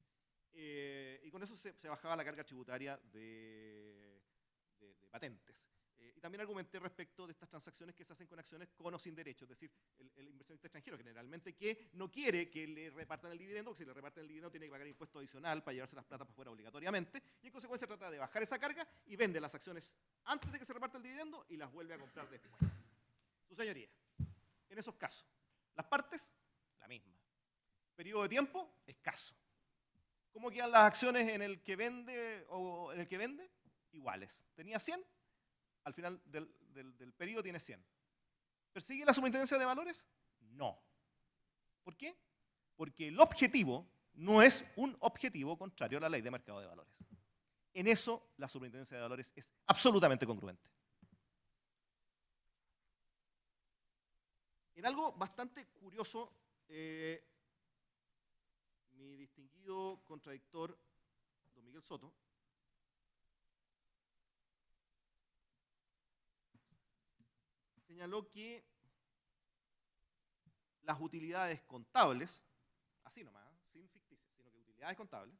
Y con eso se bajaba la carga tributaria de patentes. Y también argumenté respecto de estas transacciones que se hacen con acciones con o sin derecho, es decir, el inversionista extranjero generalmente que no quiere que le repartan el dividendo, porque si le reparten el dividendo tiene que pagar impuesto adicional para llevarse las platas para afuera obligatoriamente, y en consecuencia trata de bajar esa carga y vende las acciones antes de que se reparta el dividendo y las vuelve a comprar después. Su señoría, en esos casos, las partes, la misma. Periodo de tiempo, escaso. ¿Cómo quedan las acciones en el que vende o en el que vende? Iguales. Tenía 100, al final del periodo tiene 100. ¿Persigue la superintendencia de valores? No. ¿Por qué? Porque el objetivo no es un objetivo contrario a la ley de mercado de valores. En eso la superintendencia de valores es absolutamente congruente. En algo bastante curioso, mi distinguido contradictor, don Miguel Soto, señaló que las utilidades contables, así nomás, sin ficticias, sino que utilidades contables,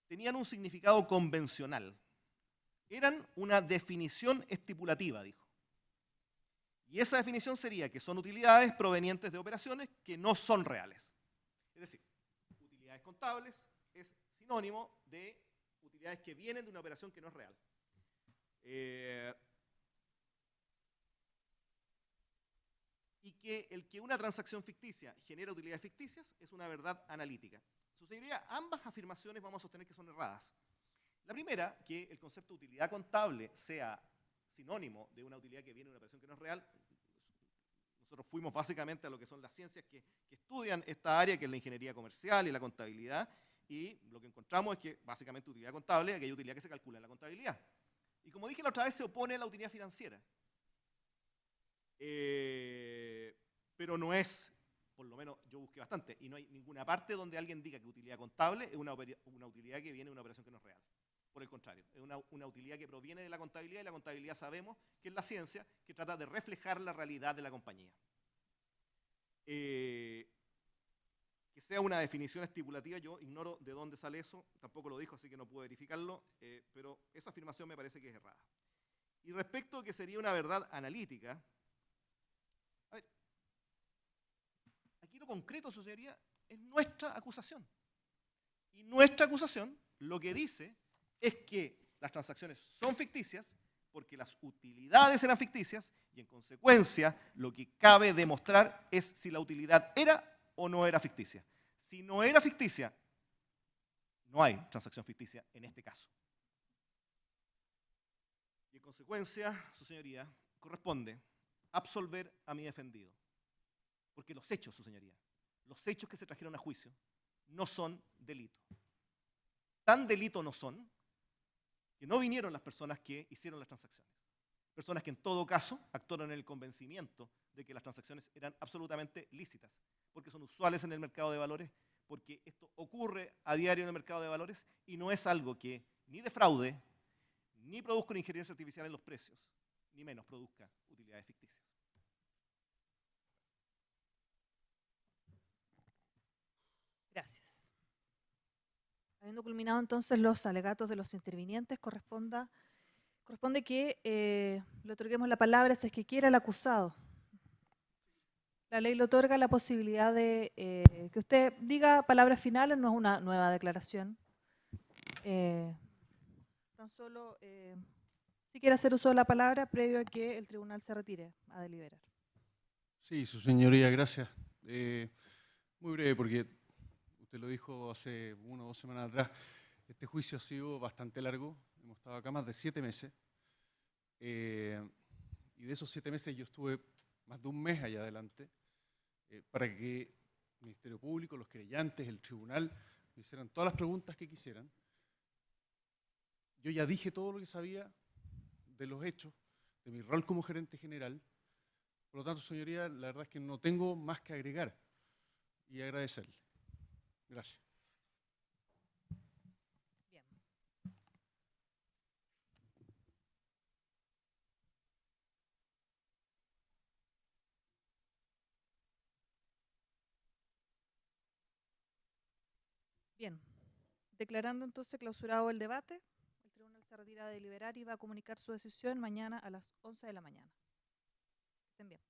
tenían un significado convencional. Eran una definición estipulativa, dijo. Y esa definición sería que son utilidades provenientes de operaciones que no son reales. Es decir, utilidades contables es sinónimo de utilidades que vienen de una operación que no es real. Y que el que una transacción ficticia genera utilidades ficticias es una verdad analítica. Su señoría, ambas afirmaciones vamos a sostener que son erradas. La primera, que el concepto de utilidad contable sea sinónimo de una utilidad que viene de una operación que no es real. Nosotros fuimos básicamente a lo que son las ciencias que estudian esta área, que es la ingeniería comercial y la contabilidad, y lo que encontramos es que básicamente utilidad contable es aquella utilidad que se calcula en la contabilidad. Y como dije la otra vez, se opone a la utilidad financiera. Pero no es, por lo menos yo busqué bastante, y no hay ninguna parte donde alguien diga que utilidad contable es una utilidad que viene de una operación que no es real. Por el contrario, es una utilidad que proviene de la contabilidad, y la contabilidad sabemos que es la ciencia que trata de reflejar la realidad de la compañía. Que sea una definición estipulativa, yo ignoro de dónde sale eso, tampoco lo dijo, así que no puedo verificarlo, pero esa afirmación me parece que es errada. Y respecto a que sería una verdad analítica, a ver, aquí lo concreto, su señoría, es nuestra acusación. Y nuestra acusación lo que dice es que las transacciones son ficticias porque las utilidades eran ficticias y en consecuencia lo que cabe demostrar es si la utilidad era o no era ficticia. Si no era ficticia, no hay transacción ficticia en este caso. Y en consecuencia, su señoría, corresponde absolver a mi defendido. Porque los hechos, su señoría, los hechos que se trajeron a juicio no son delito. Tan delito no son que no vinieron las personas que hicieron las transacciones. Personas que en todo caso actuaron en el convencimiento de que las transacciones eran absolutamente lícitas, porque son usuales en el mercado de valores, porque esto ocurre a diario en el mercado de valores y no es algo que ni defraude, ni produzca una injerencia artificial en los precios, ni menos produzca utilidades ficticias. Gracias. Habiendo culminado entonces los alegatos de los intervinientes, corresponde que le otorguemos la palabra si es que quiera al acusado. La ley le otorga la posibilidad de que usted diga palabras finales, no es una nueva declaración. Tan tan solo si quiere hacer uso de la palabra previo a que el tribunal se retire a deliberar. Sí, su señoría, gracias. Muy breve, porque usted lo dijo hace 1 o 2 semanas atrás. Este juicio ha sido bastante largo. Hemos estado acá más de 7 meses. Y de esos 7 meses yo estuve más de un mes allá adelante para que el Ministerio Público, los querellantes, el tribunal me hicieran todas las preguntas que quisieran. Yo ya dije todo lo que sabía de los hechos, de mi rol como gerente general. Por lo tanto, señoría, la verdad es que no tengo más que agregar y agradecerle. Gracias. Bien. Bien. Declarando entonces clausurado el debate, el tribunal se retira a deliberar y va a comunicar su decisión mañana a las 11 de la mañana. Estén bien.